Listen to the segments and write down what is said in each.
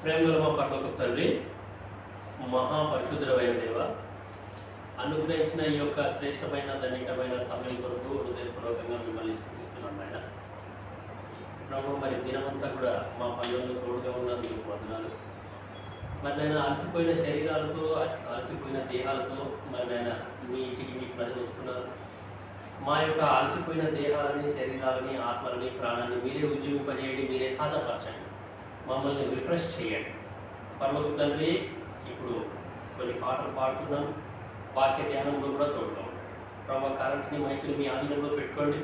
ప్రేమగల మా పరలోక తండ్రి, మహాపరిశుద్ధమైన దేవ, అనుగ్రహించిన ఈ యొక్క శ్రేష్టమైన ధనికమైన సమయం కొరకు హృదయపూర్వకంగా మిమ్మల్ని స్థుతిస్తున్నాం ఆయన. ప్రభు, మరి దినమంతా కూడా మా పనుల్లో తోడుగా ఉన్నందుకు వందనాలు. మరి నేను అలసిపోయిన శరీరాలతో, అలసిపోయిన దేహాలతో మరి నేను మీ ఇంటికి మీ ప్రజలు వస్తున్నారు. మా యొక్క అలసిపోయిన దేహాలని, శరీరాలని, ఆత్మలని, ప్రాణాన్ని మీరే ఉజ్జీవింపజేయండి, మీరే తాజాపరచండి, మమ్మల్ని రిఫ్రెష్ చేయండి. పరలోక తండ్రి, ఇప్పుడు కొన్ని పాటలు పాడుతున్నాం, వాక్య ధ్యానంలో కూడా తోడుగా ప్రభావ కరెంట్ని మైకుని మీ ఆధీనంలో పెట్టుకోండి.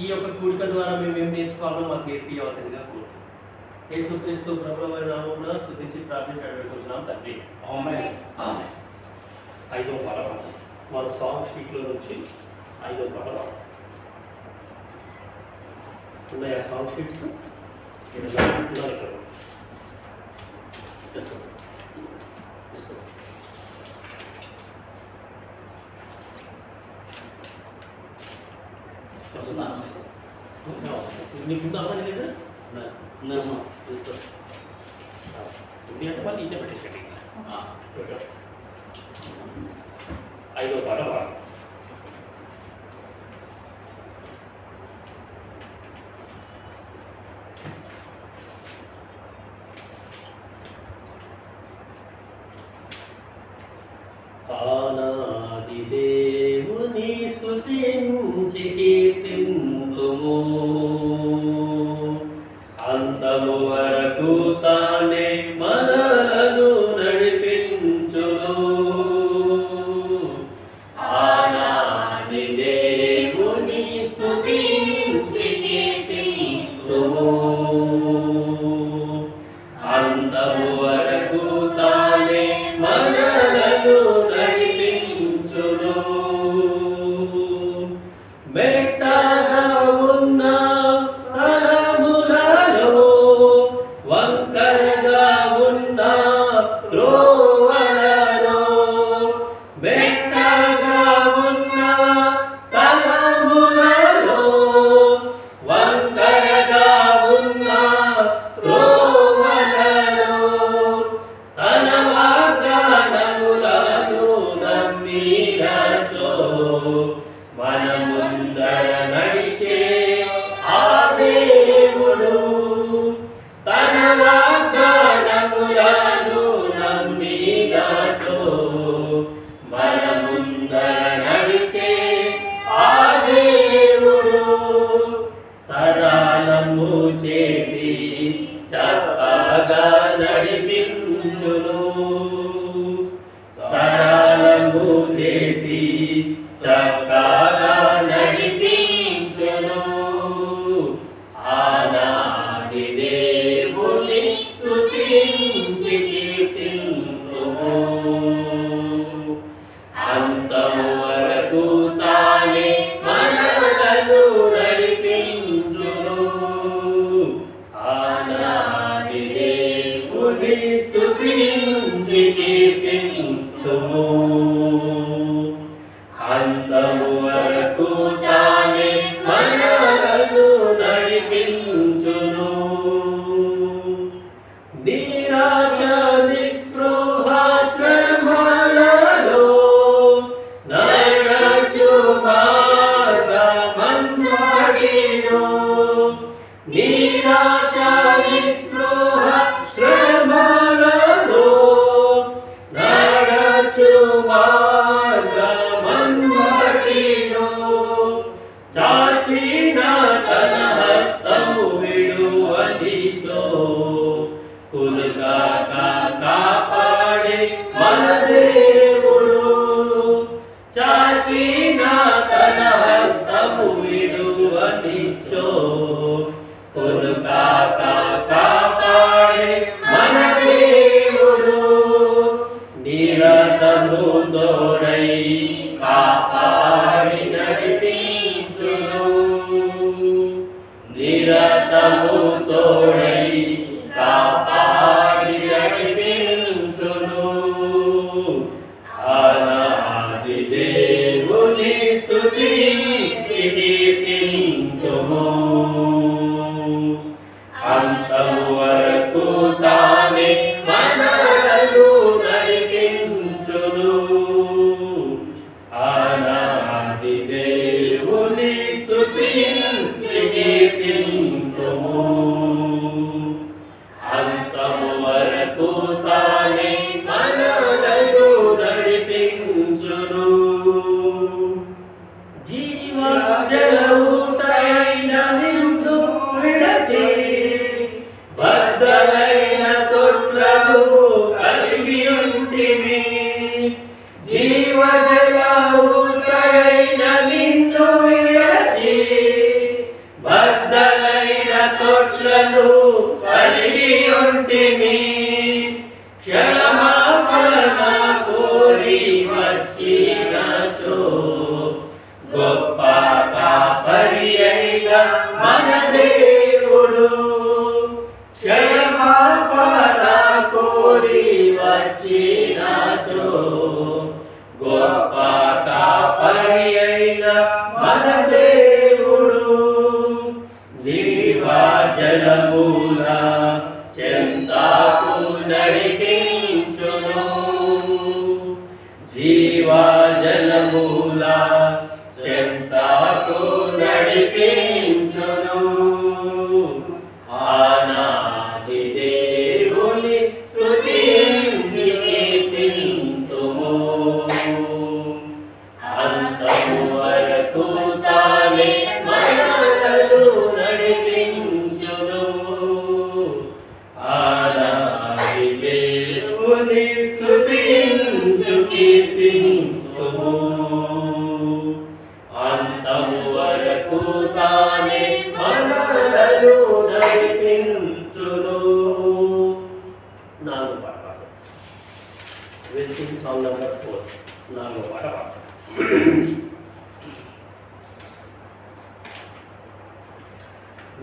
ఈ యొక్క కూడిక ద్వారా మేము ఏం నేర్చుకోవాలో మాకు నేర్పించవలసిందిగా కోరుతున్నాం. యేసుక్రీస్తు ప్రభువుల నామమున స్తుతించి ప్రార్థించడం తండ్రి. ఆమేన్. ఆమేన్. 5వ పాట మన సాంగ్ షీట్లో నుంచి 5వ పాట ఉన్నాయా సాంగ్ షీట్స్? నీకు అవ్వండి లేదా? తీసుకో అంటే వాళ్ళు ఇంటే పెట్టేసండి. 5వ పాట వాడు. ఆనాది దేవుని స్తుతించి కీర్తింతుము, అంతము వరకు తానే మనలను నడిపించును. ఆనాది దేవుని స్తుతించి కీర్తింతుము, అంతము వరకు తానే మనలను నడిపించును. మెట్టగా ఉన్న స్థలములలో, వంకరగా ఉన్న త్రోవలలో, మెట్టగా ఉన్న స్థలములలో, వంకరగా ఉన్న త్రోవలలో, తన వాగ్దానములను నమ్మినచో మన ముందర నడిచే ఆ దేవుడు. తన వాగ్దానములను నమ్మినచో మన ముందర నడిచే ఆ దేవుడు. సరళము చేసి చక్కగా నడిపించును, సరళము చేసి చక్కగా నడిపించును. ఆనాది దేవుని స్తుతించి కీర్తింతుము, అంతము వరకు తానే మనలను నడిపించును. ఆనాది దేవుని స్తుతించి కీర్తింతుము, అంతము వరకు తానే మనలను నడిపించును. నిరాశ నిస్పృహ శ్రమలలో నడచు మార్గమంతటిలో, నిరాశ నిస్పృహ శ్రమలలో నడచు మార్గమంతటిలో, చాచిన తన హస్తము విడువనిచో కులుగాక కాపాడే మన దేవుడు. చాచిన తన హస్తము విడువనిచో కులుగాక కాపాడే మన దేవుడు. నిరతము తోడై కాపాడి నడిపించును, నిరతము తోడై కాపాడి నడిపించును. ఆనాది దేవుని స్తుతించి కీర్తింతుము, నడిపించును. ఆనాది దేవుని స్తుతించి కీర్తింతుము. అంతము వరకు తానే మనలను నడిపించును. ఆనాది దేవుని స్తుతించి కీర్తింతుము. అంతము వరకు తానే మనలను నడిపించును. నాలుగో పాట పాడు. Visiting song number 4. నాలుగో పాట పాడు.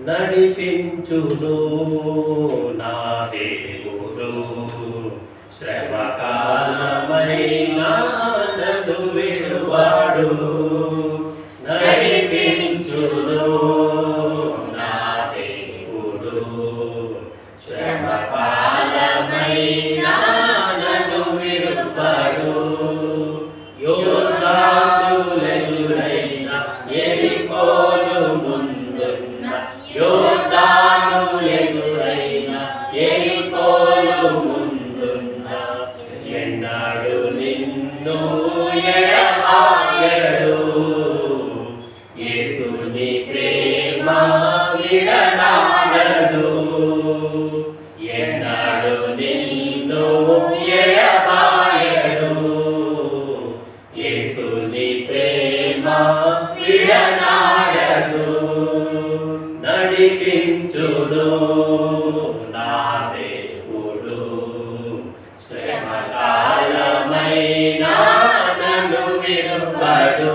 నడిపించును నా దేవుడు శ్రమకాలమైనా నన్ను విడువాడు. నడిపించును నా దేవుడు శ్రమకాలమైనా నన్ను విడువాడు. యోర్దానులెదురైన ఎరికోను ముందున్న యోర్దానులెదురైన ఎరికోను ముందున్న ఎన్నాడు నిన్ను ఎడబాయడు. యేసుని ప్రేమ విడనాడడు. ఎన్నాడు నిన్ను ఎడబాయడు. యేసుని ప్రేమ విడనాడడు. నడిపించును నా దేవుడు శ్రమకాలమైనా నన్ను విడువడు.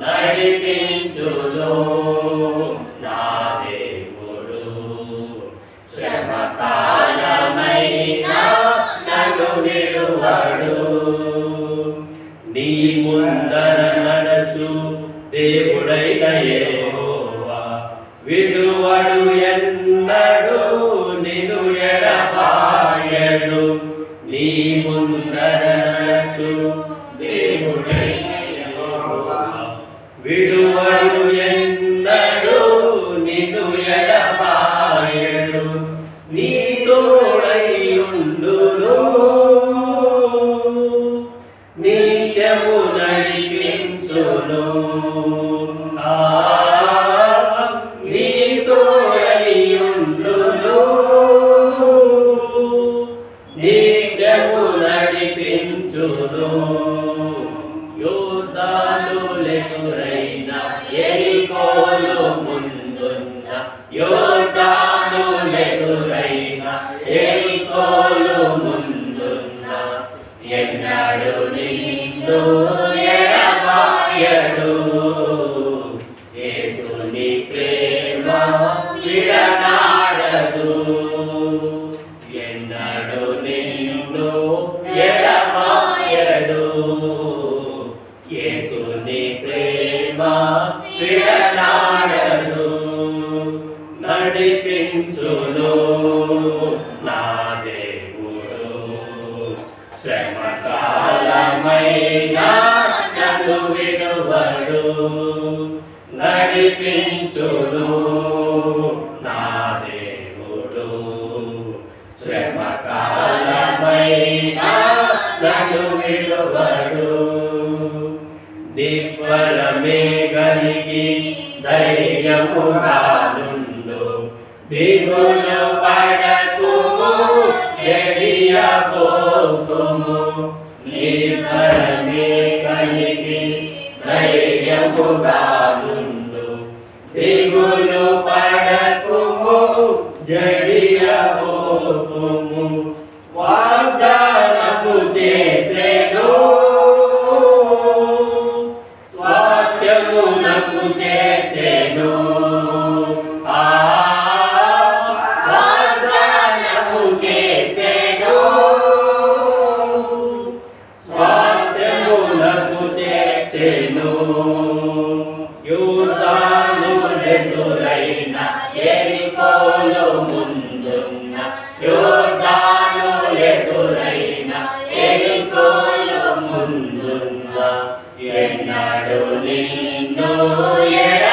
నడిపించును నా దేవుడు శ్రమకాలమైనా నన్ను విడువడు. నీ ముందర నడచు దేవుడైన యెహోవా విడువడు ఎన్నడు నిన్ను ఎడబాయడు. నీ ముందర నడచు దేవుడైన యెహోవా విడువడు ఎన్నడు నిన్ను ఎడబాయడు. నీ తోడై ఉండును. నిత్యము నడిపించును. నీ తోడై ఉండును. నిత్యము నడిపించును. యోర్దానులెదురైన ఎరికోను ముందున్న యోర్దానులెదురైన ఎరికోను ముందున్న ఎన్నడు నిన్ను ఎడబాయడు. యేసుని ప్రేమ విడనాడదు. ఎన్నడు నిన్ను ఎడబాయడు. యేసుని ప్రేమ విడనాడదు. నడిపించును నా దేవుడు శ్రమకాలమైనా నన్ను విడువడు. నడిపించును నా దేవుడు శ్రమకాలమైనా నన్ను విడువడు. నిబ్బరమే కలిగి ధైర్యముగా నుండు. దిగులు పడకుము జడియబోకుము. నిబ్బరమే కలిగి ధైర్యముగా నుండు. దిగులు పడకుము జడియబోకుము. వాగ్దానము చేసెను స్వాస్థ్యమునకు చేర్చెను. వాగ్దానము చేసెను స్వాస్థ్యమునకు చేర్చెను. యోర్దానులెదురైన ఎరికోను ముందున్న యోర్దానులెదురైన ఎరికోను ముందున్న ఎన్నడు నిన్ను ఎడ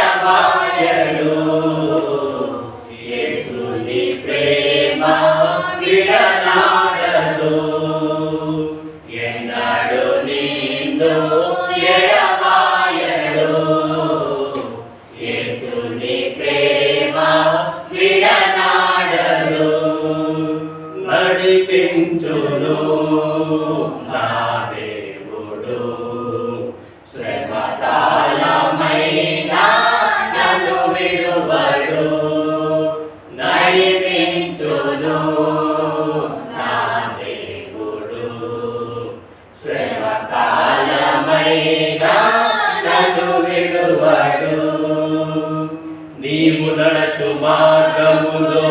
నడచు మార్గములో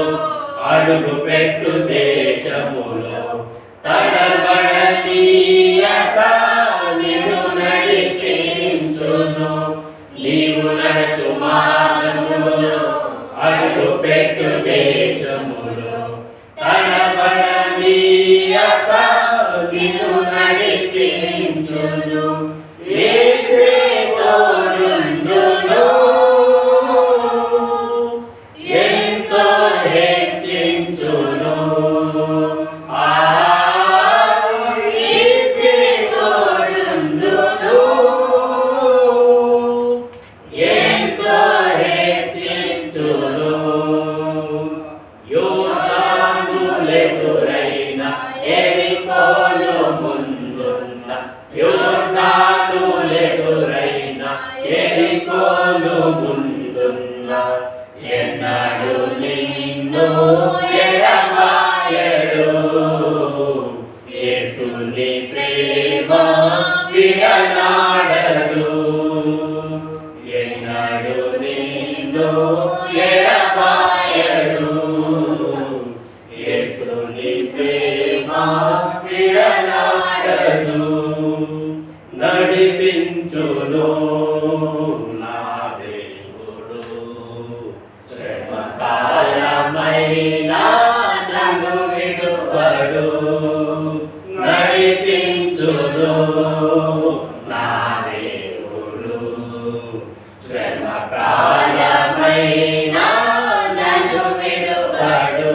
అడుగు పెట్టు దేశములో తడబడనీయక నిన్ను నడిపించును. నీవు నడచు మార్గములో అడుగు పెట్టు దేశములో తడబడనీయక నిన్ను నడిపించును. యేసే తోడుండును, ఎంతో హెచ్చించును. యేసే తోడుండును, ఎంతో హెచ్చించును. యోర్దానులెదురైన ఎరికోలు ముందున్న యోర్దానులెదురైన ఎరికోలు ముందున్న ఎన్నడు నిన్ను ఎడబాయడు. యేసుని ప్రేమ విడనాడదు. ఎన్నడు నిన్ను ఎడబాయడు. యేసుని ప్రేమ విడనాడదు. నడిపించును నా దేవుడు, శ్రమకాలమైన నన్ను విడువడు. నడిపించును నా దేవుడు, శ్రమకాలమైన నన్ను విడువడు.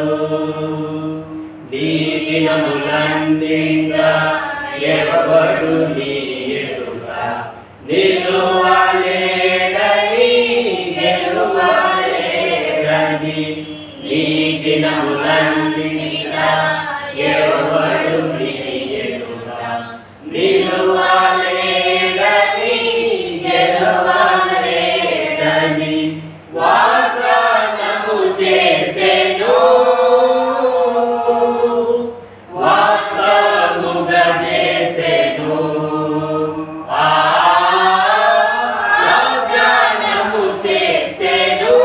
దీనములన్నింగా ఎవడు నీ ఎదుట నిలువలేడని గెలువలేడని. నీ దినములన్నింగా ఎవడు నీ ఎదుట నిలువలేడని గెలువలేడని వాగ్దానము చేసెను. వాస్తవముగా చేసెను. వాగ్దానము చేసెను.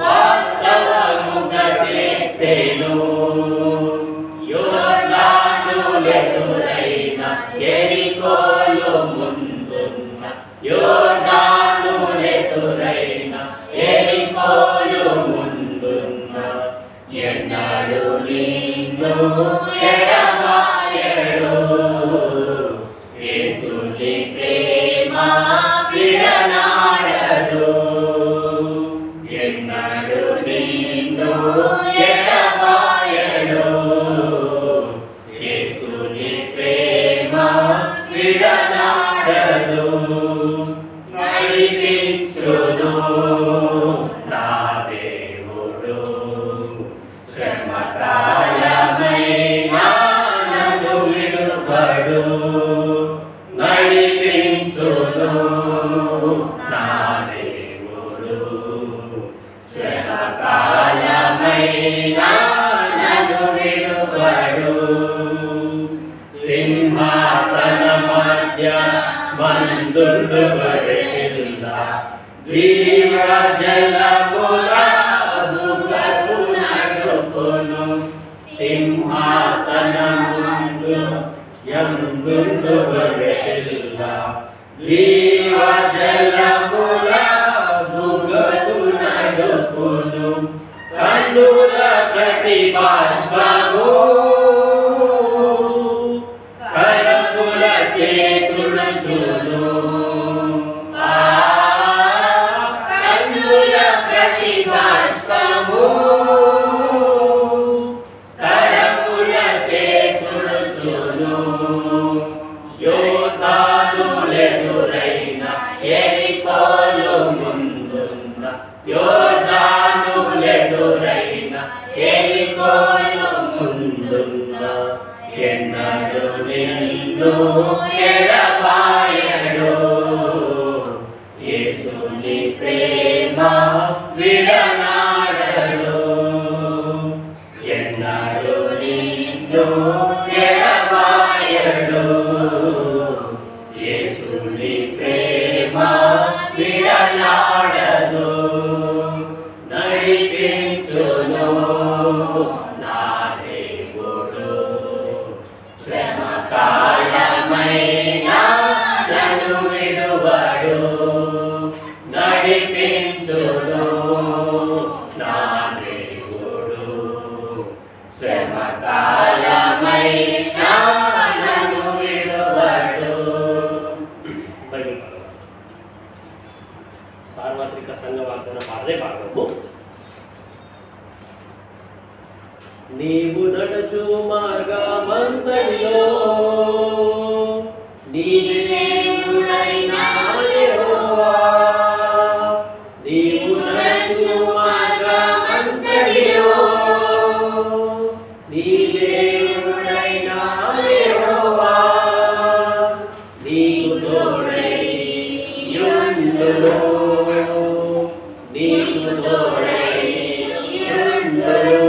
వాస్తవముగా చేసెను. యోర్దానులెదురైన ఎరికోలు ముందున్న యోర్దానులెదురైన ఎరికోలు ముందున్న ఎన్నడు నిన్ను ఎడబాయడు. యేసుని ప్రేమ విడనాడదు. ఎన్నడు నిన్ను ఎడబాయడు. యేసుని ప్రేమ విడనాడదు. నడిపించును నా దేవుడు, శ్రమకాలమైన నన్ను విడువడు. నడిపించును నా దేవుడు, శ్రమకాలమైన నన్ను విడువడు. సింహాసన మధ్య మందుండు గొర్రెపిల్ల జీవ జలముల బుగ్గకు నడుపును. సింహాసనముందు యందుండు గొర్రెపిల్ల జీవ జలముల బుగ్గకు నడుపును. కన్నుల ప్రతి బాష్పము కరముల చేతులు చూను. కన్నుల ప్రతి బాష్పము కరముల చేతులు చూను. యోర్దానులెదురైన దేవుడైనా యెహోవా నీవు నడుచు మార్గమంతటిలో నీ దేవుడైనా యెహోవా నీకు తోడై యుండును నీకు తోడై యుండును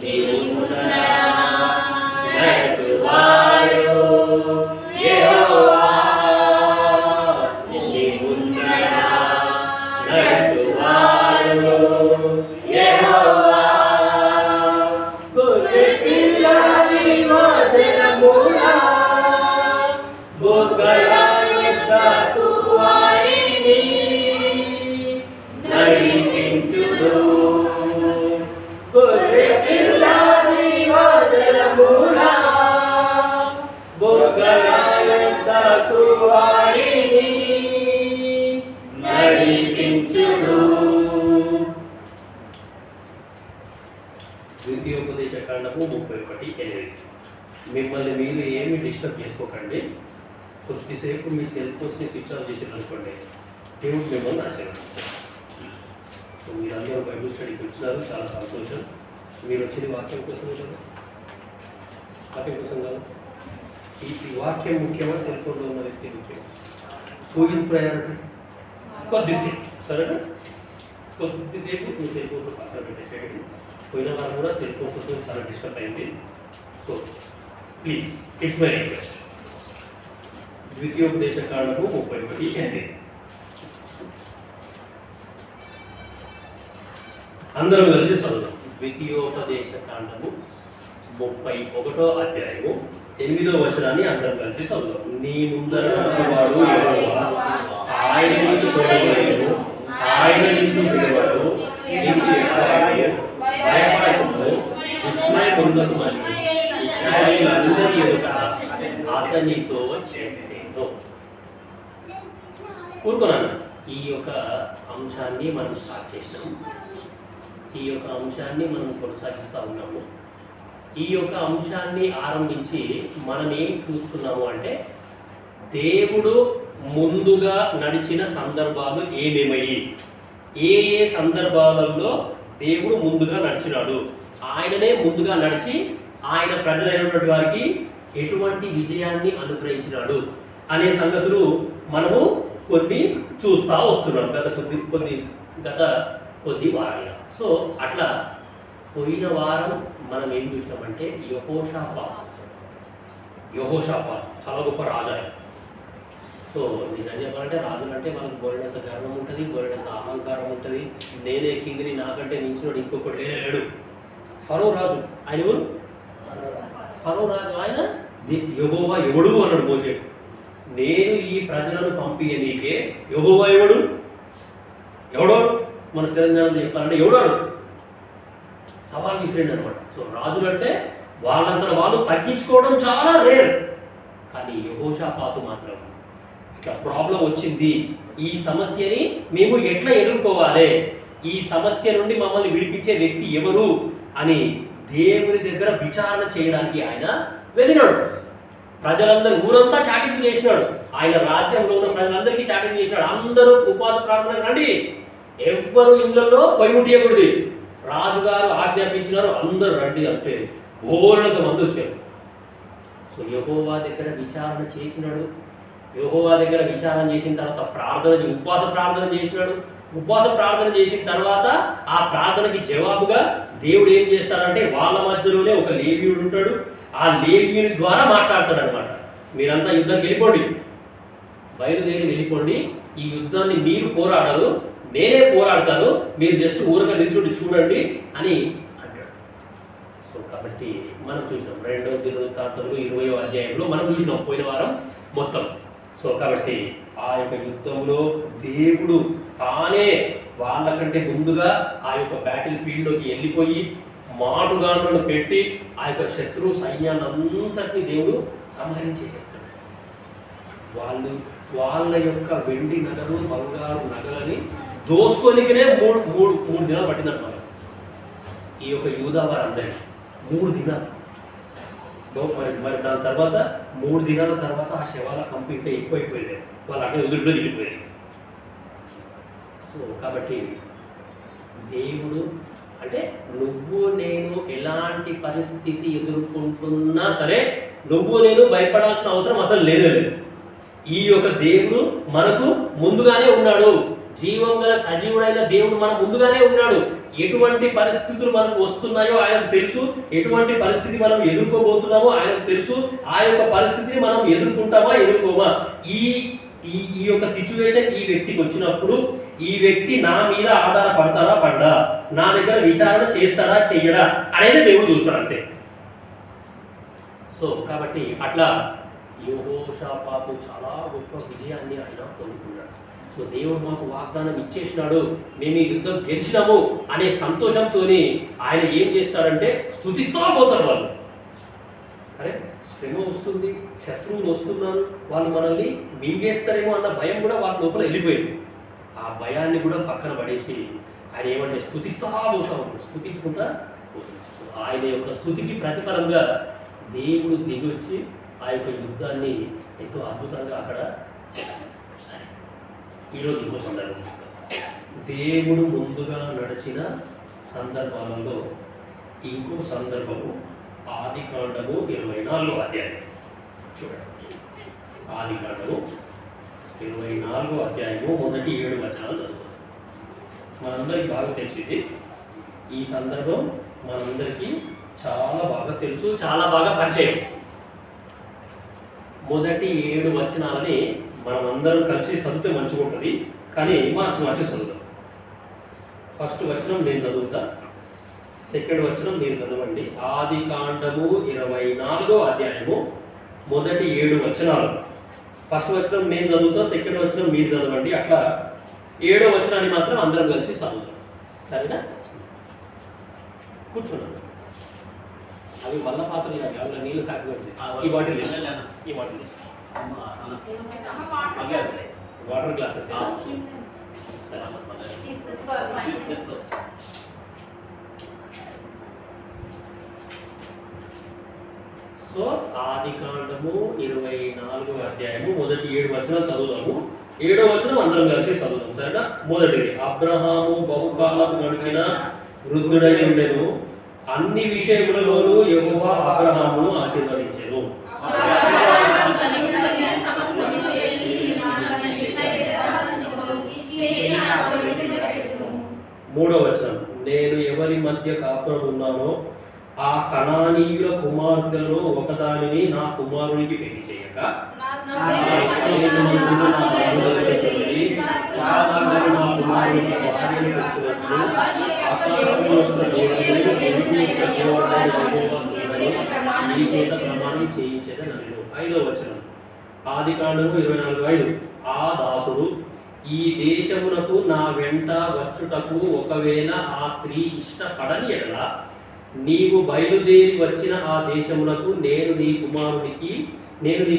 నీవు నడుచువాడు యెహోవా నీవు నడుచువాడు యెహోవా గొర్రె పిల్లని వదనమునా బొగ్గల యొద్దకు వారిని నడిపించును గొర్రె పిల్లని వదనమునా బొగ్గల యొద్దకు వారిని నడిపించును. ద్వితీయోపదేశకాండము 31:8. మిమ్మల్ని మీరు ఏమి డిస్టర్బ్ చేసుకోకండి. కొద్దిసేపు మీ సెల్ ఫోన్స్ని స్విచ్ ఆఫ్ చేసి అనుకోండి, దేవుడు మిమ్మల్ని ఆశీర్వదిస్తారు. సో మీరందరూ బైబిల్ స్టడీకి వచ్చినారు, చాలా సంతోషం. మీరు వచ్చిన వాక్యం కోసం కదా, వాక్యం కోసం కాదు. ఈ వాక్యం ముఖ్యమా, సెల్ ఫోన్లో ఉన్న వ్యక్తి ముఖ్యం? Who is priority? కొద్దిసేపు, సరేనా? కొద్దిసేపు మీ సెల్ ఫోన్ పక్కన పెట్టేసేయండి. పోయిన వారు కూడా సెల్ ఫోన్ కోసం చాలా డిస్టర్బ్ అయింది. So please, it's my request. ద్వితీయోపదేశకాండము 31:8. అందరం కలిసి చదువుదాం. ద్వితీయోపదేశకాండము 31వ అధ్యాయము 8వ వచనాన్ని అందరం కలిసి చదువుదాం. నీ ముందర నడుచువాడు యెహోవా, ఆయన నీకు తోడయ్యును, ఆయన నిన్ను విడువడు, నీకు భయపడకు, విస్మయముందకు ఇశ్రాయేలులందరి ఎదుట అతనితో చెప్పెను. ఊరుకున్నాను. ఈ యొక్క అంశాన్ని మనం స్టార్ట్ చేసినాము. ఈ యొక్క అంశాన్ని మనం కొనసాగిస్తూ ఉన్నాము. ఈ యొక్క అంశాన్ని ఆరంభించి మనం ఏం చూస్తున్నాము అంటే, దేవుడు ముందుగా నడిచిన సందర్భాలు ఏమేమయ్యి, ఏ ఏ సందర్భాలలో దేవుడు ముందుగా నడిచినాడు, ఆయననే ముందుగా నడిచి ఆయన ప్రజలైనటువంటి వారికి ఎటువంటి విజయాన్ని అనుగ్రహించినాడు అనే సంగతులు మనము కొన్ని చూస్తూ వస్తున్నాం గత కొద్ది వారాలుగా. సో అట్లా పోయిన వారం మనం ఏం చూసామంటే యెహోషాపాతు చాలా గొప్ప రాజు ఆయన. సో నిజం చెప్పాలంటే రాజులు అంటే మనకు బోలెడంత గర్వం ఉంటుంది, బోలెడంత అహంకారం ఉంటుంది. నేనే కింగ్ని, నాకంటే మించినోడు ఇంకొకటి లేడు. ఫరో రాజు, ఆయన ఎవరు? ఫరో రాజు. ఆయన యెహోవా ఎవడు అన్నాడు మోషే. నేను ఈ ప్రజలను పంపియనీకే యెహోవా ఎవడు? ఎవడో మన తెలంగాణలో చెప్పాలంటే ఎవడాడు? సవాల్ విసిరేండి అనమాట. సో రాజులు అంటే వాళ్ళంతా వాళ్ళు తగ్గించుకోవడం చాలా రేర్. కానీ యెహోషాపాతు మాత్రం ఇట్లా ప్రాబ్లం వచ్చింది, ఈ సమస్యని మేము ఎట్లా ఎదుర్కోవాలి, ఈ సమస్య నుండి మమ్మల్ని విడిపించే వ్యక్తి ఎవరు అని దేవుని దగ్గర విచారణ చేయడానికి ఆయన వెళ్ళినాడు. ప్రజలందరూ ఊరంతా చాటింపు చేసినాడు. ఆయన రాజ్యంలో ఉన్న ప్రజలందరికీ చాటింపు చేసినాడు. అందరూ ఉపాధి ప్రార్థన రండి, ఎవ్వరు ఇళ్లలో పొయ్యిముట్టియకూడదు, రాజుగారు ఆజ్ఞాపించినారు, అందరూ రండి అంటే బోలెడంత మంది వచ్చారు. సో యెహోవా దగ్గర విచారణ చేసినాడు. యెహోవా దగ్గర విచారణ చేసిన తర్వాత ఉపవాస ప్రార్థన చేసినాడు. ఉపవాస ప్రార్థన చేసిన తర్వాత ఆ ప్రార్థనకి జవాబుగా దేవుడు ఏం చేస్తాడంటే, వాళ్ళ మధ్యలోనే ఒక లేవీయుడు ఉంటాడు. ఆ లేవీయుని ద్వారా మాట్లాడతాడు అనమాట. మీరంతా యుద్ధానికి వెళ్ళిపోండి, బయలుదేరి వెళ్ళిపోండి, ఈ యుద్ధాన్ని మీరు పోరాడరు, నేనే పోరాడతాను, మీరు జస్ట్ ఊరగా నిల్చుండి చూడండి అని అంటాడు. సో కాబట్టి మనం చూసినాం 2వ దినవృత్తాంతములు 20వ అధ్యాయంలో మనం చూసినాం పోయిన వారం మొత్తం. సో కాబట్టి ఆ యొక్క యుద్ధంలో దేవుడు తానే వాళ్ళకంటే ముందుగా ఆ యొక్క బ్యాటిల్ ఫీల్డ్లోకి వెళ్ళిపోయి మాటుగాండ్లను పెట్టి ఆ యొక్క శత్రు సైన్యాన్ని అంతటినీ దేవుడు సంహరించేస్తాడు. వాళ్ళ యొక్క వెండి నగలు, బంగారు నగలని దోసుకోనికనే మూడు దినాలు పట్టిందన్నమాట. ఈ యొక్క యూదా వారందరికీ 3 దినాలు. మరి దాని తర్వాత 3 దినాల తర్వాత ఆ శవాల కంపు ఇంకా ఎక్కువైపోయింది, వాళ్ళు అక్కడ వదిలిపోయి వెళ్ళిపోయింది. సో కాబట్టి దేవుడు అంటే నువ్వు నేను ఎలాంటి పరిస్థితి ఎదుర్కొంటున్నా సరే నువ్వు నేను భయపడాల్సిన అవసరం అసలు లేదే లేదు. ఈ యొక్క దేవుడు మనకు ముందుగానే ఉన్నాడు. జీవం గల సజీవుడైన దేవుడు మన ముందుగానే ఉన్నాడు. ఎటువంటి పరిస్థితులు మనకు వస్తున్నాయో ఆయనకు తెలుసు, ఎటువంటి పరిస్థితి మనం ఎదుర్కోబోతున్నామో ఆయనకు తెలుసు. ఆ యొక్క పరిస్థితిని మనం ఎదుర్కొంటామా ఎదుర్కోమా, ఈ ఈ ఈ యొక్క సిచ్యువేషన్ ఈ వ్యక్తికి వచ్చినప్పుడు ఈ వ్యక్తి నా మీద ఆధారపడతాడా పడ్డా, నా దగ్గర విచారణ చేస్తాడా చెయ్యడా అనేది దేవుడు చూస్తాడు అంతే. సో కాబట్టి అట్లా యెహోషాపాతు చాలా గొప్ప విజయాన్ని ఆయన పొందుకున్నాడు. సో దేవుడు మాకు వాగ్దానం ఇచ్చేసినాడు, మేము ఈ యుద్ధం గెలిచినాము అనే సంతోషంతో ఆయన ఏం చేస్తాడంటే స్తుతిస్తూ పోతారు వాళ్ళు. అరే శ్రమ వస్తుంది, శత్రువులు వస్తున్నారు, వాళ్ళు మనల్ని మింగేస్తారేమో అన్న భయం కూడా వాళ్ళ లోపల వెళ్ళిపోయింది. ఆ భయాన్ని కూడా పక్కన పడేసి ఆయన ఏమంటే స్తుతిస్తూ పోతాం, స్తుతించుకుంటా పోతాం. ఆయన యొక్క స్తుతికి ప్రతిఫలంగా దేవుడు దిగొచ్చి ఆ యొక్క యుద్ధాన్ని ఎంతో అద్భుతంగా అక్కడ సరే ఈరోజు ఇంకో సందర్భం, దేవుడు ముందుగా నడిచిన సందర్భాలలో ఇంకో సందర్భము ఆదికాండము 24వ అధ్యాయం. చూడండి, ఆదికాండము 24వ అధ్యాయము మొదటి 7 వచనాలు చదువుతాం. మనందరికీ బాగా తెలిసింది ఈ సందర్భం, మనందరికీ చాలా బాగా తెలుసు, చాలా బాగా పరిచయం. మొదటి 7 వచనాలని మనం అందరం కలిసి చదివితే మంచిగా ఉంటుంది, కానీ మార్చి చదువుతాం. ఫస్ట్ వచనం నేను చదువుతా, సెకండ్ వచనం మీరు చదవండి. ఆదికాండము 24వ అధ్యాయము మొదటి 7 వచనాలు. ఫస్ట్ వచనం నేను చదువుతా, సెకండ్ వచనం మీరు చదవండి. అట్లా 7వ వచనాన్ని మాత్రం అందరం కలిసి చదువుతాం, సరేనా? కూర్చోండి. అవి వల్ల పాత్రలు కాదు, అందులో నీళ్ళు కాకపోతే ఈ బాటిల్ ఈ బాటిల్ వాటర్ గ్లాసెస్. సో ఆదికాండము 24వ అధ్యాయము మొదటి 7 వచనాలు చదువుదాము. 7వ వచనం అందరం కలిసి చదువుదాం, సరేనా? మొదటిది, అబ్రహాము బహుకాలం గడిచిన వృద్ధుడై ఉండెను, అన్ని విషయములలోనూ యెహోవా అబ్రహామును ఆశీర్వదించెను. మూడవ వచనం, నేను ఎవరి మధ్య కాపురం ఉన్నానో ఆ కనానీయుల కుమార్తెలలో ఒకదానిని నా కుమారునికి పెళ్లి చేయక ప్రమాణం చేయించేదనను. 5వ వచనం, ఆదికాండము 24:5, ఆ దాసుడు ఈ దేశమునకు నా వెంట వచ్చుటకు ఒకవేళ ఆ స్త్రీ ఇష్టపడని ఎడల నీవు బయలుదేరి వచ్చిన ఆ దేశమునకు నేను నీ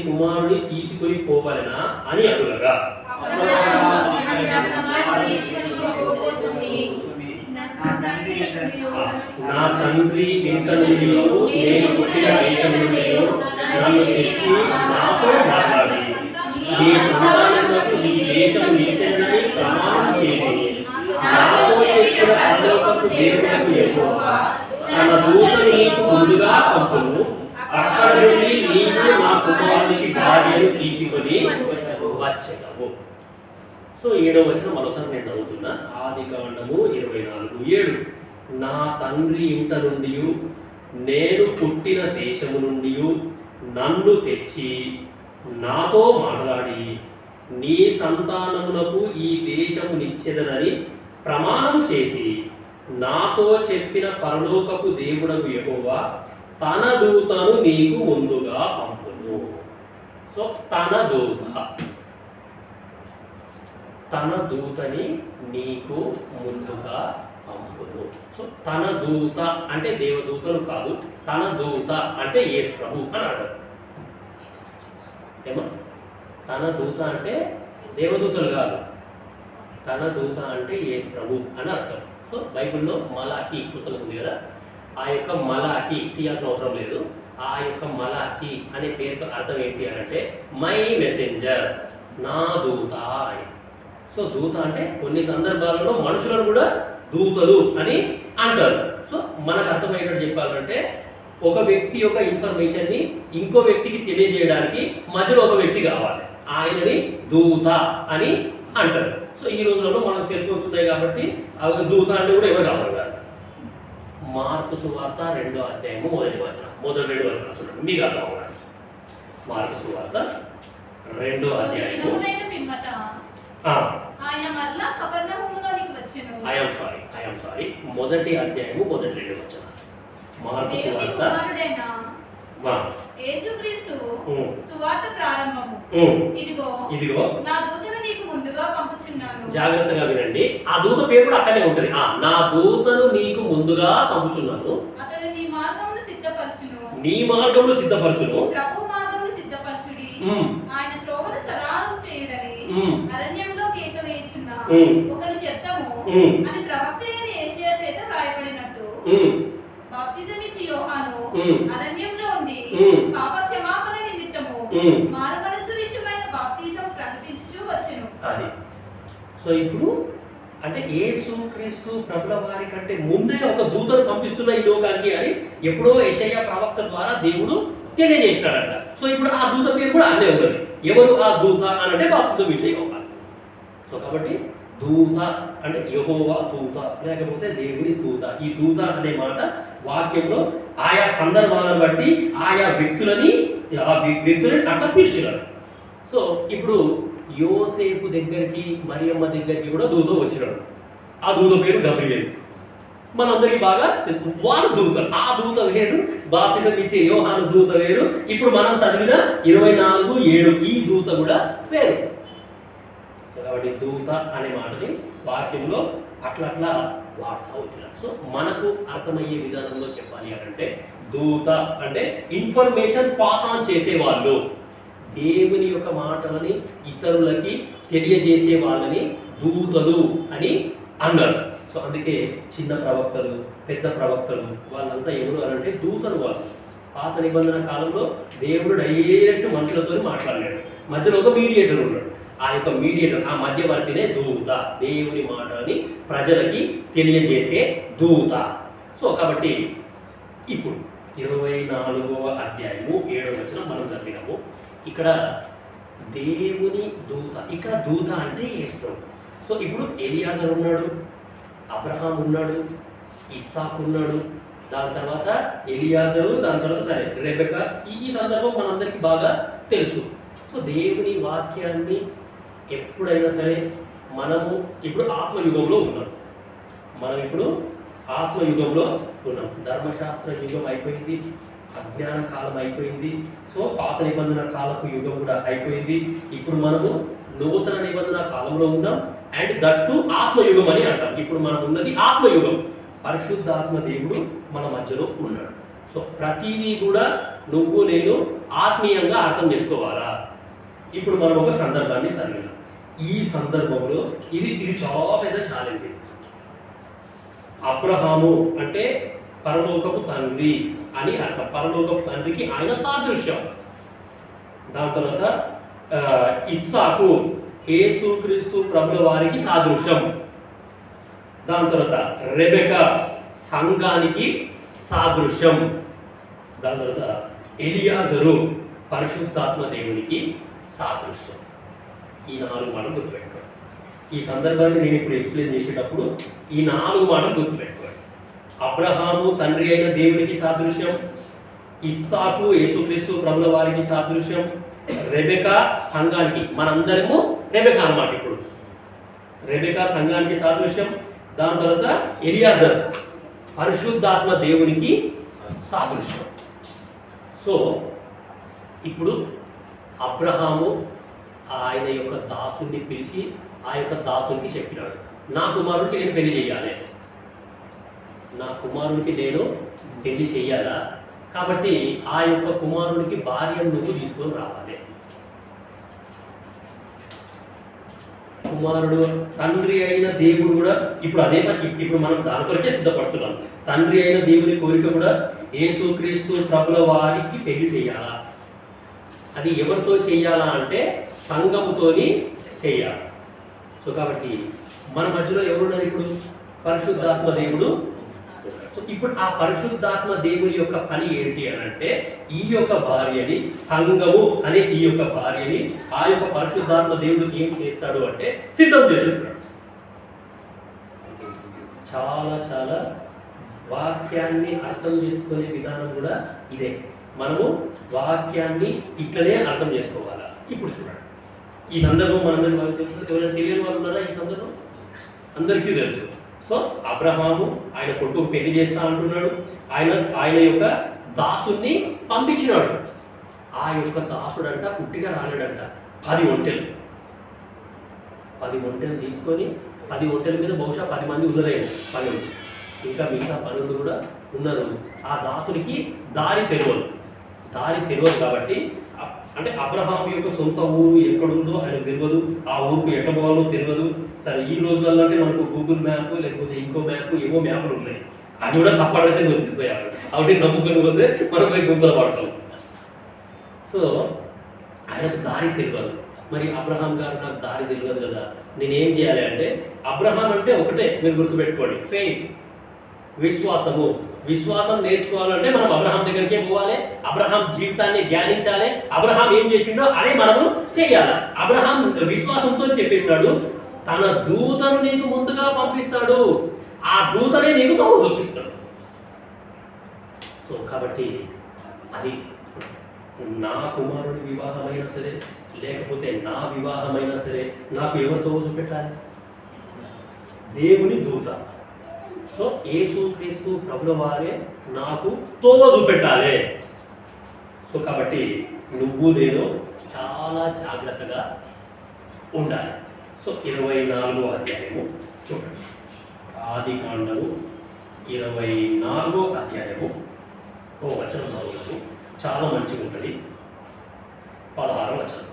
కుమారుని తీసుకొని పోవలెనా అని అడుగగా, నా తండ్రి ఇంట నుండి నేను పుట్టిన దేశం నుండి నన్ను తెచ్చి నాతో మాట్లాడి నీ సంతానమునకు ఈ దేశం ఇచ్చేదని ప్రమాణం చేసి నాతో చెప్పిన పరలోకపు దేవుడకు యెహోవా తన దూతను నీకు ముందుగా పంపును, అక్కడ నుండి నీవు నా కుమారునికి భార్యను తీసుకొని వచ్చెదవు. సో 7వ వచనం మరోసారి నేను చదువుతున్నా. ఆదికాండము 24:7, నా తండ్రి ఇంట నుండి నేను పుట్టిన దేశము నుండి నన్ను తెచ్చి నాతో మాట్లాడి నీ సంతానమునకు ఈ దేశమునిచ్చెదనని ప్రమాణము చేసి నాతో చెప్పిన పరలోకపు దేవుడకు యెహోవా తన దూతను నీకు ముందుగా పంపును. సో తన దూతని నీకు ముందుగా పంపును. సో తన దూత అంటే దేవదూతలు కాదు, తన దూత అంటే యేసు ప్రభు అని అర్థం. ఏమో తన దూత అంటే దేవదూతలు కాదు, తన దూత అంటే యేసు ప్రభు అని అర్థం. సో బైబిల్లో మలాకి పుస్తకం ఉంది కదా, ఆ యొక్క మలాకి తీయాల్సిన అవసరం లేదు. ఆ యొక్క మలాకి అనే పేరుతో అర్థం ఏంటి అని అంటే మై మెసెంజర్, నా దూత అని. సో దూత అంటే కొన్ని సందర్భాలలో మనుషులను కూడా దూతలు అని అంటారు. సో మనకు అర్థమయ్యేటట్టు చెప్పాలంటే ఒక వ్యక్తి యొక్క ఇన్ఫర్మేషన్ని ఇంకో వ్యక్తికి తెలియజేయడానికి మధ్యలో ఒక వ్యక్తి కావాలి, ఆయనని దూత అని అంటారు. సో ఈ రోజులలో మనం సెల్ ఫోన్స్ ఉన్నాయి కాబట్టి అవి దూత అంటే కూడా ఎవరు కావాలి కాదు. మార్కు సువార్త 2వ అధ్యాయము మొదటి 2 వచనం చూడండి, మీకు అర్థం అవ్వాలి. మార్కు సువార్త 2వ అధ్యాయము ఐఎమ్ సారీ మొదటి అధ్యాయము మొదటి 2 వచనం. మార్కు సువార్త యేసుక్రీస్తు సువార్త ప్రారంభము. ఇదిగో నా దూతను నీకు ముందుగా పంపుచున్నాను. జాగ్రత్తగా వినండి, ఆ దూత పేరు కూడా అక్కడే ఉంటుంది. నా దూతను నీకు ముందుగా పంపుచున్నాను, అతడు నీ మార్గమును సిద్ధపరచును. నీ మార్గమును సిద్ధపరచును. ప్రభు మార్గమును సిద్ధపరచుడి, ఆయన త్రోవను సరళం చేయుడని అరణ్యంలో కేక వేయుచున్న ఒకరి శబ్దము అని ప్రవక్త అయిన యేషయా చేత వ్రాయబడినట్టు బాప్తిజమిచ్చి యోహాను అరణ్యంలో ఉండి పాప క్షమాపణ నిమిత్తము మారు మనస్సు విషయమైన బాప్తిజం ప్రకటించుచూ వచ్చెను. అది సో ఇప్పుడు అంటే యేసుక్రీస్తు ప్రభుల వారి కంటే ముందే ఒక దూతను పంపిస్తున్న ఈ లోకానికి అని ఎప్పుడో యెషయా ప్రవక్త ద్వారా దేవుడు తెలియజేసినాడంట. సో ఇప్పుడు ఆ దూత పేరు కూడా అన్నే ఉన్నది. ఎవరు ఆ దూత అని అంటే బాప్తిజం ఇచ్చే యోహాను. సో కాబట్టి దూత అంటే యెహోవా దూత, లేకపోతే దేవుని దూత. ఈ దూత అనే మాట వాక్యంలో ఆయా సందర్భాలను బట్టి ఆయా వ్యక్తులని అట్లా పిలిచినారు. సో ఇప్పుడు యోసేపు దగ్గరికి మరియమ్మ దగ్గరికి కూడా దూత వచ్చినాడు. ఆ దూత పేరు గబ్రియేలు. మనందరికీ బాగా వాడు దూత. ఆ దూత వేరు, బాప్తిజం ఇచ్చే యోహాను దూత వేరు, ఇప్పుడు మనం చదివిన 24:7 ఈ దూత కూడా వేరు. కాబట్టి దూత అనే మాటని వాక్యంలో అట్లా వాడుతూ వచ్చినారు. సో మనకు అర్థమయ్యే విధానంలో చెప్పాలి అంటే దూత అంటే ఇన్ఫర్మేషన్ పాస్ ఆన్ చేసేవాళ్ళు, దేవుని యొక్క మాటలని ఇతరులకి తెలియజేసే వాళ్ళని దూతలు అని అన్నారు. సో అందుకే చిన్న ప్రవక్తలు, పెద్ద ప్రవక్తలు వాళ్ళంతా ఎవరు అని అంటే దూతలు వాళ్ళు. పాత నిబంధన కాలంలో దేవుడు డైరెక్ట్ మనుషులతో మాట్లాడలేడు, మధ్యలో ఒక మీడియేటర్ ఉన్నాడు. ఆ యొక్క మీడియేటర్, ఆ మధ్యవర్తినే దూత, దేవుని మాటని ప్రజలకి తెలియజేసే దూత. సో కాబట్టి ఇప్పుడు 24వ అధ్యాయము 7వ వచనం మనం చదివినాము. ఇక్కడ దేవుని దూత, ఇక్కడ దూత అంటే యేసు. సో ఇప్పుడు ఎలియాజరు ఉన్నాడు, అబ్రహాం ఉన్నాడు, ఇస్సాకు ఉన్నాడు, దాని తర్వాత ఎలియాజరు, దాని తర్వాత సరే రెబెకా. ఈ సందర్భం మనందరికీ బాగా తెలుసు. సో దేవుని వాక్యాన్ని ఎప్పుడైనా సరే మనము ఇప్పుడు ఆత్మయుగంలో ఉన్నాం. మనం ఇప్పుడు ఆత్మయుగంలో ఉన్నాం. ధర్మశాస్త్ర యుగం అయిపోయింది, అజ్ఞాన కాలం అయిపోయింది. సో పాత నిబంధన కాలపు యుగం కూడా అయిపోయింది. ఇప్పుడు మనము నూతన నిబంధన కాలంలో ఉన్నాం. అండ్ దట్టు ఆత్మయుగం అని అంటాం. ఇప్పుడు మనం ఉన్నది ఆత్మయుగం. పరిశుద్ధాత్మ దేవుడు మన మధ్యలో ఉన్నాడు. సో ప్రతిదీ కూడా నువ్వు నేను ఆత్మీయంగా అర్థం చేసుకోవాలా. ఇప్పుడు మనం ఒక సందర్భాన్ని చదివినాం. ఈ సందర్భంలో ఇది చాలా పెద్ద ఛాలెంజ్. అబ్రహాము అంటే పరలోకపు తండ్రి అని అర్థం. పరలోకపు తండ్రికి ఆయన సాదృశ్యం. దాని తర్వాత ఇస్సాకు యేసుక్రీస్తు ప్రభుల వారికి సాదృశ్యం. దాని తర్వాత రెబెకా సంఘానికి సాదృశ్యం. దాని తర్వాత ఎలియాజరు పరిశుద్ధాత్మ దేవునికి సాదృశ్యం. ఈ 4 మాటలు గుర్తుపెట్టుకోండి. ఈ సందర్భాన్ని నేను ఇప్పుడు ఎక్స్ప్లెయిన్ చేసేటప్పుడు ఈ 4 మాటలు గుర్తుపెట్టుకోండి. అబ్రహాము తండ్రి అయిన దేవునికి సాదృశ్యం, ఇస్సాకు యేసుక్రీస్తు ప్రభుల వారికి సాదృశ్యం, రెబెకా సంఘానికి, మనందరము రెబెకా అన్నమాట. ఇప్పుడు రెబెకా సంఘానికి సాదృశ్యం. దాని తర్వాత ఎలియాజర్ పరిశుద్ధాత్మ దేవునికి సాదృశ్యం. సో ఇప్పుడు అబ్రహాము ఆయన యొక్క దాసుని పిలిచి ఆ యొక్క దాసునికి చెప్పినాడు, నా కుమారుడికి నేను పెళ్లి చేయాలి, నా కుమారుడికి నేను పెళ్లి చేయాలా, కాబట్టి ఆ యొక్క కుమారుడికి భార్యను నువ్వు తీసుకొని రావాలి. కుమారుడు తండ్రి అయిన దేవుడు కూడా ఇప్పుడు అదే ఇప్పుడు మనం దాని కొరకే సిద్ధపడుతున్నాం. తండ్రి అయిన దేవుని కోరిక కూడా యేసుక్రీస్తు ప్రభుల వారికి పెళ్లి చేయాలా. అది ఎవరితో చేయాలా అంటే సంఘముతోని చేయాలి. సో కాబట్టి మన మధ్యలో ఎవరున్నారు ఇప్పుడు? పరిశుద్ధాత్మ దేవుడు. సో ఇప్పుడు ఆ పరిశుద్ధాత్మ దేవుని యొక్క పని ఏంటి అని అంటే ఈ యొక్క భార్యని, సంఘము అనే ఈ యొక్క భార్యని ఆ యొక్క పరిశుద్ధాత్మ దేవుడు ఏం చేస్తాడు అంటే సిద్ధం చేస్తున్నాడు. చాలా చాలా వాక్యాన్ని అర్థం చేసుకునే విధానం కూడా ఇదే. మనము వాక్యాన్ని ఇట్లనే అర్థం చేసుకోవాలా. ఇప్పుడు చూడండి, ఈ సందర్భం మనందరికీ బాగా తెలుసు. ఎవరైనా తెలియని వాళ్ళు ఉన్నారా? ఈ సందర్భం అందరికీ తెలుసు. సో అబ్రహాము ఆయన కొడుకు పెళ్లి చేస్తా అంటున్నాడు. ఆయన యొక్క దాసుని పంపించినాడు. ఆ యొక్క దాసుడంట పుట్టిగా రాలేడంట. 10 ఒంటెలు తీసుకొని 10 ఒంటెల మీద బహుశా 10 మంది ఉన్నదయ్యారు పనులు. ఇంకా మిగతా పనులు కూడా ఉన్నారు. ఆ దాసునికి దారి తెలియదు కాబట్టి అంటే అబ్రహాం యొక్క సొంత ఊరు ఎక్కడుందో ఆయన తెలియదు. ఆ ఊరుకు ఎక్కడ పోవాలో తెలియదు. సరే ఈ రోజులలో మనకు గూగుల్ మ్యాప్ లేకపోతే ఇంకో మ్యాప్ ఏవో మ్యాప్లు ఉన్నాయి. అవి కూడా తప్పడైతే కనిపిస్తాయి. అవి నమ్ముకొని పోతే మనం పోయి గుంతలు పడతాం. సో ఆయనకు దారి తెలియదు. మరి అబ్రహాం గారు నాకు దారి తెలియదు కదా, నేనేం చేయాలి అంటే అబ్రహాం అంటే ఒకటే మీరు గుర్తుపెట్టుకోండి, ఫెయిత్, విశ్వాసం నేర్చుకోవాలంటే మనం అబ్రహాం దగ్గరికే పోవాలి. అబ్రహాం జీవితాన్ని ధ్యానించాలి. అబ్రహాం ఏం చేసిండో అదే మనము చేయాలి. అబ్రహాం విశ్వాసంతో చెప్పేసినాడు, తన దూతను నీకు ముందుగా పంపిస్తాడు, ఆ దూతనే నీకు తోడు చూపిస్తాడు. సో కాబట్టి అది నా కుమారుడి వివాహమైనా సరే లేకపోతే నా వివాహమైనా సరే నాకు ఎవరితో చూపెట్టాలి? దేవుని దూత. సో యేసుక్రీస్తు ప్రభుల వారే నాకు తోవ చూపెట్టాలి. సో కాబట్టి నువ్వు నేను చాలా జాగ్రత్తగా ఉండాలి. సో 24వ అధ్యాయము చూడండి. ఆదికాండము 24వ అధ్యాయము ఓ వచనం చదువుతాను, చాలా మంచిగా ఉంటుంది. 16వ వచనం.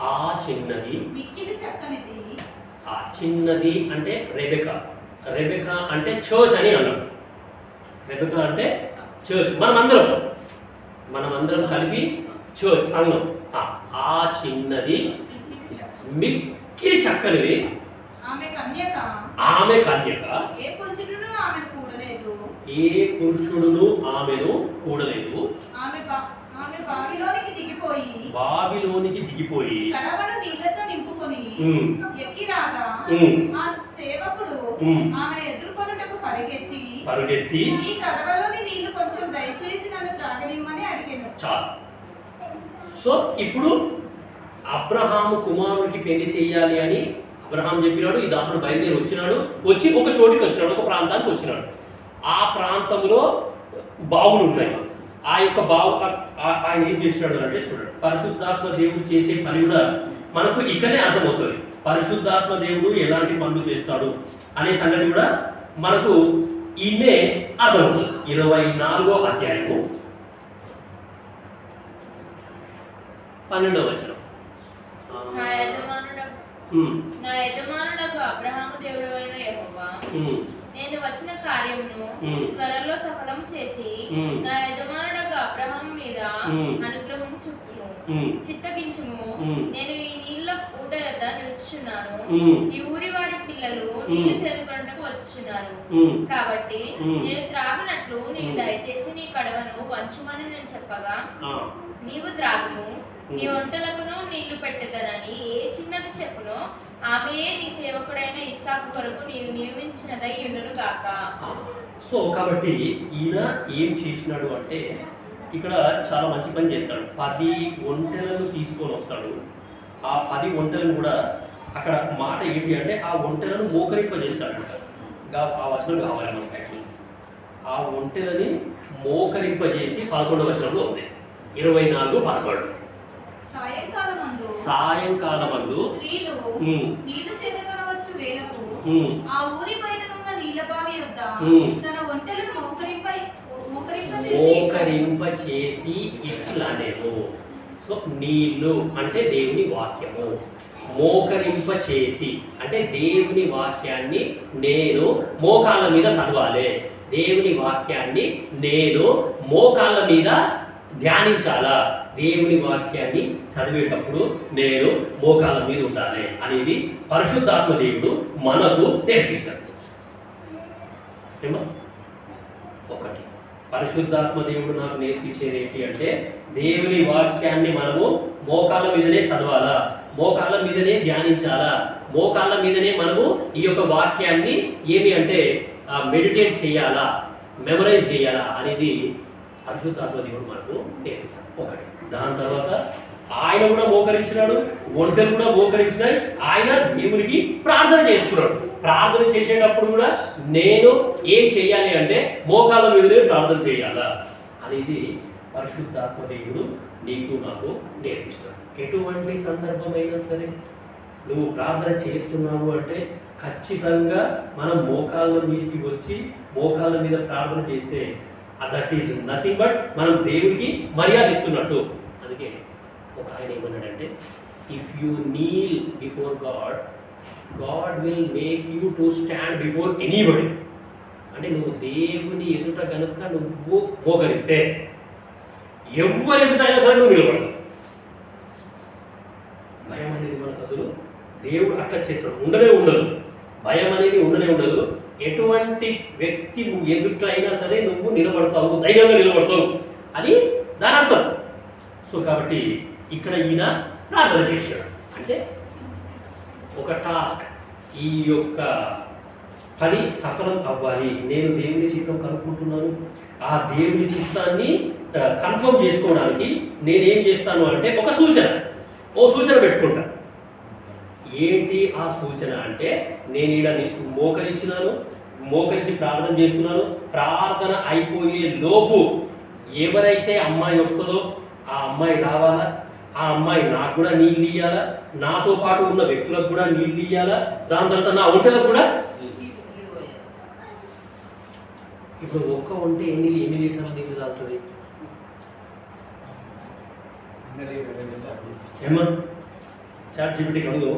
ఆ చిన్నది మిక్కిలి చక్కనిది. ఆ చిన్నది అంటే రెబెకా అంటే చర్చ్ అని అన్నాం. రెబెకా అంటే చర్చ్, మనమందరం కలిపి చర్చ్, సంఘం. ఆ చిన్నది మిక్కిలి చక్కనిది, ఆమె కన్యక, ఏ పురుషుడును ఆమెను కూడలేదు. బాబిలోనికి దిగిపోయి కడవను నీళ్లతో నింపుకొని ఎక్కి రాగా ఆ సేవకుడు ఆమెను ఎదుర్కొనుటకు పరిగెత్తి ఈ కడవలోని నీళ్లు కొంచెం దయచేసి నన్ను త్రాగనిమ్మని అడిగాను. చాలు. సో ఇప్పుడు అబ్రహాము కుమారుడికి పెళ్లి చేయాలి అని అబ్రహాం చెప్పినాడు. ఈ దాసుడు బయలుదేరి వచ్చి ఒక చోటికి వచ్చినాడు, ఒక ప్రాంతానికి వచ్చినాడు. ఆ ప్రాంతంలో బావులు ఉన్నాయి. ఆ యొక్క బావు ఆయన ఏం చేసినాడు అంటే చూడండి, పరిశుద్ధాత్మ దేవుడు చేసే పని కూడా మనకు ఇక్కడనే అర్థమవుతుంది. పరిశుద్ధాత్మ దేవుడు ఎలాంటి పనులు చేస్తాడు అనే సంగతి కూడా మనకు ఇన్నే అర్థమవుతుంది. 24వ అధ్యాయము 12వ వచనం. నా యజమానుడకు అబ్రహాము దేవుడు అయిన యెహోవా, నేను వచ్చిన కార్యమును త్వరలో సఫలం చేసి నా యజమానుడకు అబ్రహాము మీద అనుగ్రహం చూపుము, చిత్తగించుము. నేను ఈ నీళ్ల ఊట యొద్ద నిలుచుచున్నాను. ఈ ఊరి వారి పిల్లలు నీళ్లు చేదుకొనుటకు వచ్చుచున్నారు. కాబట్టి నేను త్రాగునట్లు నీవు దయచేసి నీ కడవను వంచుమని నేను చెప్పగా నీవు త్రాగుము, నీ ఒంటలకును నీళ్లు పెట్టెదనని ఏ చిన్నది చెప్పునో ఆమెయే నీ సేవకుడైన ఇస్సాకు కొరకు నీవు నియమించినదై ఉండును గాక. సో కాబట్టి ఈయన ఏం చేసినాడు అంటే ఇక్కడ చాలా మంచి పని చేస్తాడు. 10 ఒంటెలను తీసుకొని వస్తాడు. ఆ 10 ఒంటెలను కూడా అక్కడ మాట ఏంటి అంటే ఆ ఒంటెలను మోకరింపజేస్తాడంట. ఆ వచనం కావాలి మనకు. యాక్చువల్లీ ఆ ఒంటెలని మోకరింపజేసి 11వ వచనంలో ఉంది. 24:11. సాయంకాలమందు నీళ్లు చేదకొనవచ్చు వేళకు ఆ ఊరి బయటనున్న నీళ్ల బావి యొద్ద తన ఒంటెలను మోకరింపచేసి ఇట్లనేను. సో నీళ్లు అంటే దేవుని వాక్యము, మోకరింపచేసి అంటే దేవుని వాక్యాన్ని నేను మోకాళ్ళ మీద చదవాలి. దేవుని వాక్యాన్ని నేను మోకాళ్ళ మీద ధ్యానించాలా, దేవుని వాక్యాన్ని చదివేటప్పుడు నేను మోకాళ్ళ మీద ఉండాలి అనేది పరిశుద్ధాత్మ దేవుడు మనకు నేర్పిస్తాడు. ఏమో ఒకటి పరిశుద్ధాత్మ దేవుడు నాకు నేర్పించేది ఏంటి అంటే దేవుని వాక్యాన్ని మనము మోకాళ్ళ మీదనే చదవాలా, మోకాళ్ళ మీదనే ధ్యానించాలా, మోకాళ్ళ మీదనే మనము ఈ యొక్క వాక్యాన్ని ఏమి అంటే మెడిటేట్ చేయాలా, మెమరైజ్ చేయాలా అనేది పరిశుద్ధాత్మ దేవుడు మనకు నేర్పిస్తాడు. ఒకటి. దాని తర్వాత ఆయన కూడా మోకరించినాడు, ఒంటెలు కూడా మోకరించినాయి, ఆయన దేవునికి ప్రార్థన చేస్తున్నాడు. ప్రార్థన చేసేటప్పుడు కూడా నేను ఏం చేయాలి అంటే మోకాళ్ళ మీదనే ప్రార్థన చేయాలా అనేది పరిశుద్ధాత్మ దేవుడు నీకు నాకు నేర్పిస్తాడు. ఎటువంటి సందర్భమైనా సరే నువ్వు ప్రార్థన చేస్తున్నావు అంటే ఖచ్చితంగా మనం మోకాళ్ళ మీదకి వచ్చి మోకాళ్ళ మీద ప్రార్థన చేస్తే దట్ ఈస్ నథింగ్ బట్ మనం దేవుడికి మర్యాద ఇస్తున్నట్టు. అందుకే ఒక ఆయన ఏమన్నాడంటే if you Neel before God, God will make you to stand before anybody. అంటే నువ్వు దేవుని ఎదుట కనుక నువ్వు మోకరిస్తే ఎవరి ఎదుట అయినా సరే నువ్వు నిలబడతావు. భయం అనేది మనకు అసలు దేవుడు అట్లా చేస్తాడు, ఉండనే ఉండదు. భయం అనేది ఉండనే ఉండదు. ఎటువంటి వ్యక్తి నువ్వు ఎదుట అయినా సరే నువ్వు నిలబడతావు, ధైర్యంగా నిలబడతావు అని దాని అర్థం. సో కాబట్టి ఇక్కడ ఈయన ప్రార్థన చేశాడు. అంటే ఒక టాస్క్, ఈ యొక్క పని సఫలం అవ్వాలి, నేను దేవుని చిత్తం కనుక్కుంటున్నాను, ఆ దేవుని చిత్తాన్ని కన్ఫర్మ్ చేసుకోవడానికి నేనేం చేస్తాను అంటే ఒక సూచన పెట్టుకుంటా. ఏంటి ఆ సూచన అంటే నేను ఈడ మోకరించి ప్రార్థన చేస్తున్నాను, ప్రార్థన అయిపోయే లోపు ఎవరైతే అమ్మాయి వస్తుందో ఆ అమ్మాయి రావాలా, ఆ అమ్మాయి నాకు కూడా నీళ్ళు ఇయ్యాలా, నాతో పాటు ఉన్న వ్యక్తులకు కూడా నీళ్ళు ఇయ్యాలా, దాని తర్వాత నా ఒంటెలకు కూడా. ఇప్పుడు ఒక్క ఒంటె ఎన్ని లీటర్ల నీళ్ళు తాగుతుంది? ఏమన్నా చాట్ జీపీటీకి అడుగు.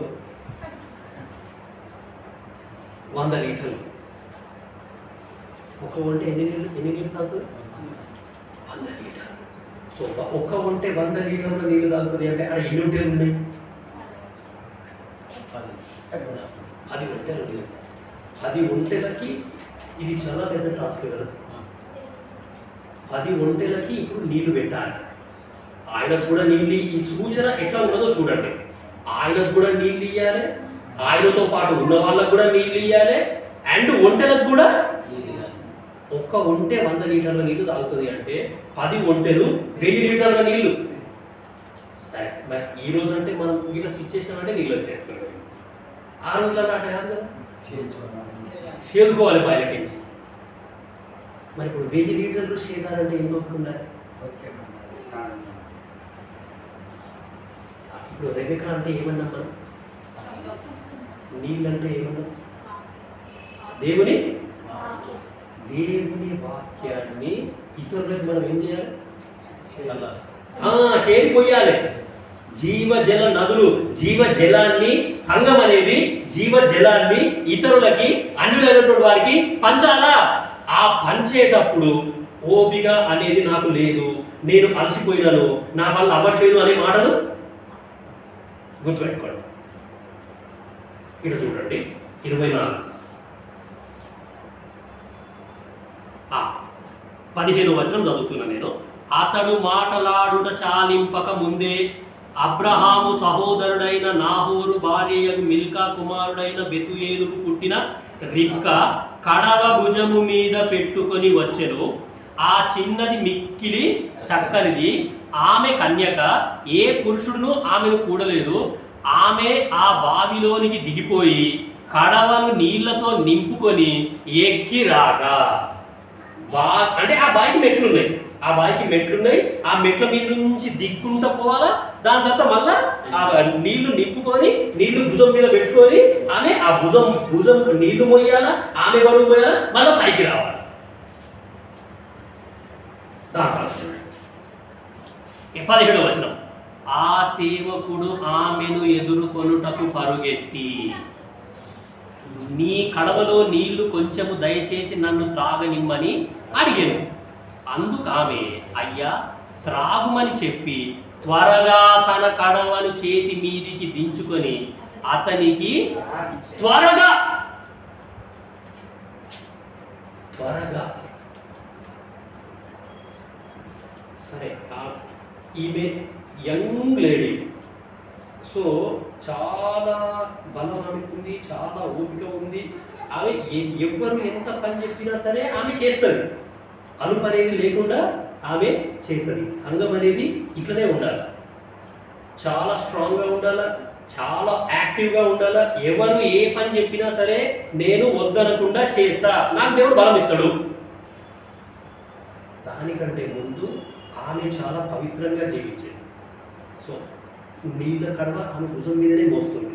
100 లీటర్లు. ఒక ఒంటె ఎన్ని లీటర్లు తాగుతుంది? 100 లీటర్లు. సో ఒక్క ఒంటె 100 లీటర్ల నీళ్ళు తాగుతుంది అంటే అక్కడ ఎన్ని ఒంటెలు ఉన్నాయి? 10 ఒంటెలు ఉన్నాయి. 10 ఒంటెలకి ఇది చాలా పెద్ద టాస్క్ కదా. 10 ఒంటెలకి ఇప్పుడు నీళ్లు పెట్టాలి. ఆయనకు కూడా నీళ్ళు, ఈ సూచన ఎట్లా ఉన్నదో చూడండి. ఆయనకు కూడా నీళ్ళు ఇవ్వాలి, ఆయనతో పాటు ఉన్న వాళ్ళకు కూడా నీళ్ళు ఇవ్వాలి, అండ్ ఒంటెలకు కూడా. ఒక్క ఒంటె 100 లీటర్ల నీళ్లు తాగుతుంది అంటే 10 ఒంటెలు 1000 లీటర్ల నీళ్లు. సరే, మరి ఈ రోజు అంటే మనం ఇట్లా స్విచ్ చేసినామంటే నీళ్ళు వచ్చేస్తుంది. ఆ రోజులలో అట్లా కాదు కదా, చేదుకోవాలి బయటకించి. మరి ఇప్పుడు 1000 లీటర్లు చేదాలంటే ఎంత ఒప్పుకుందా? ఇప్పుడు రెబెకా అంటే ఏమన్నా మనం, నీళ్ళంటే ఏమన్నా? దేవుని వాక్యాన్ని ఇతరులకు మనం ఏం చేయాలి? షేర్ పోయాలి. జీవజల నదులు, జీవజలాన్ని, సంఘం అనేది జీవజలాన్ని ఇతరులకి, అన్యులైనటువంటి వారికి పంచాలా. ఆ పంచేటప్పుడు ఓపిక అనేది నాకు లేదు, నేను అలసిపోయినాను, నా వల్ల అవ్వట్లేదు అనే మాటలు గుర్తుపెట్టుకోండి. ఇటు చూడండి 24 15వ వచనం చదువుతున్నా నేను. అతడు మాటలాడుట చాలింపక ముందే అబ్రహాము సహోదరుడైన నాహోరు భార్యయగు మిల్కా కుమారుడైన బెతుయేలుకు పుట్టిన రిబ్కా కడవ భుజము మీద పెట్టుకొని వచ్చెను. ఆ చిన్నది మిక్కిలి చక్కనిది, ఆమె కన్యక, ఏ పురుషుడును ఆమెను కూడలేదు. ఆమె ఆ బావిలోనికి దిగిపోయి కడవను నీళ్లతో నింపుకొని ఎక్కి రాగా, అంటే ఆ బావికి మెట్లున్నాయి, ఆ మెట్ల మీద నుంచి దిక్కుంటూ పోవాలా. దాని తర్వాత మళ్ళా ఆ నీళ్లు నింపుకొని నీళ్లు భుజం మీద పెట్టుకొని ఆమె ఆ భుజం నీళ్లు మోయాలా, ఆమె బరువు మోయాలా, మళ్ళీ పైకి రావాలి. దాని తర్వాత చూడండి 17వ వచనం. ఆ సేవకుడు ఆమెను ఎదుర్కొనుటకు పరుగెత్తి. నీ కడవలో నీళ్లు కొంచెము దయచేసి నన్ను త్రాగనిమ్మని అడిగాను. అందుకు ఆమె, అయ్యా త్రాగుమని చెప్పి త్వరగా తన కడవను చేతి మీదికి దించుకొని అతనికి త్వరగా సరే, ఈమె యంగ్ లేడీ, సో చాలా బలం ఆమెకు ఉంది, చాలా ఓపిక ఉంది. ఆమె ఎవరు ఎంత పని చెప్పినా సరే ఆమె చేస్తుంది. అలుపు అనేది లేకుండా ఆమె చేస్తుంది. సంఘం అనేది ఇట్లనే ఉండాలి, చాలా స్ట్రాంగ్గా ఉండాలా, చాలా యాక్టివ్గా ఉండాలా. ఎవరు ఏ పని చెప్పినా సరే నేను వద్దనకుండా చేస్తా, నాకు దేవుడు బలం ఇస్తాడు. దానికంటే ముందు ఆమె చాలా పవిత్రంగా జీవించేది. సో నీళ్ళ కడవ ఆమె భుజం మీదనే మోస్తుంది.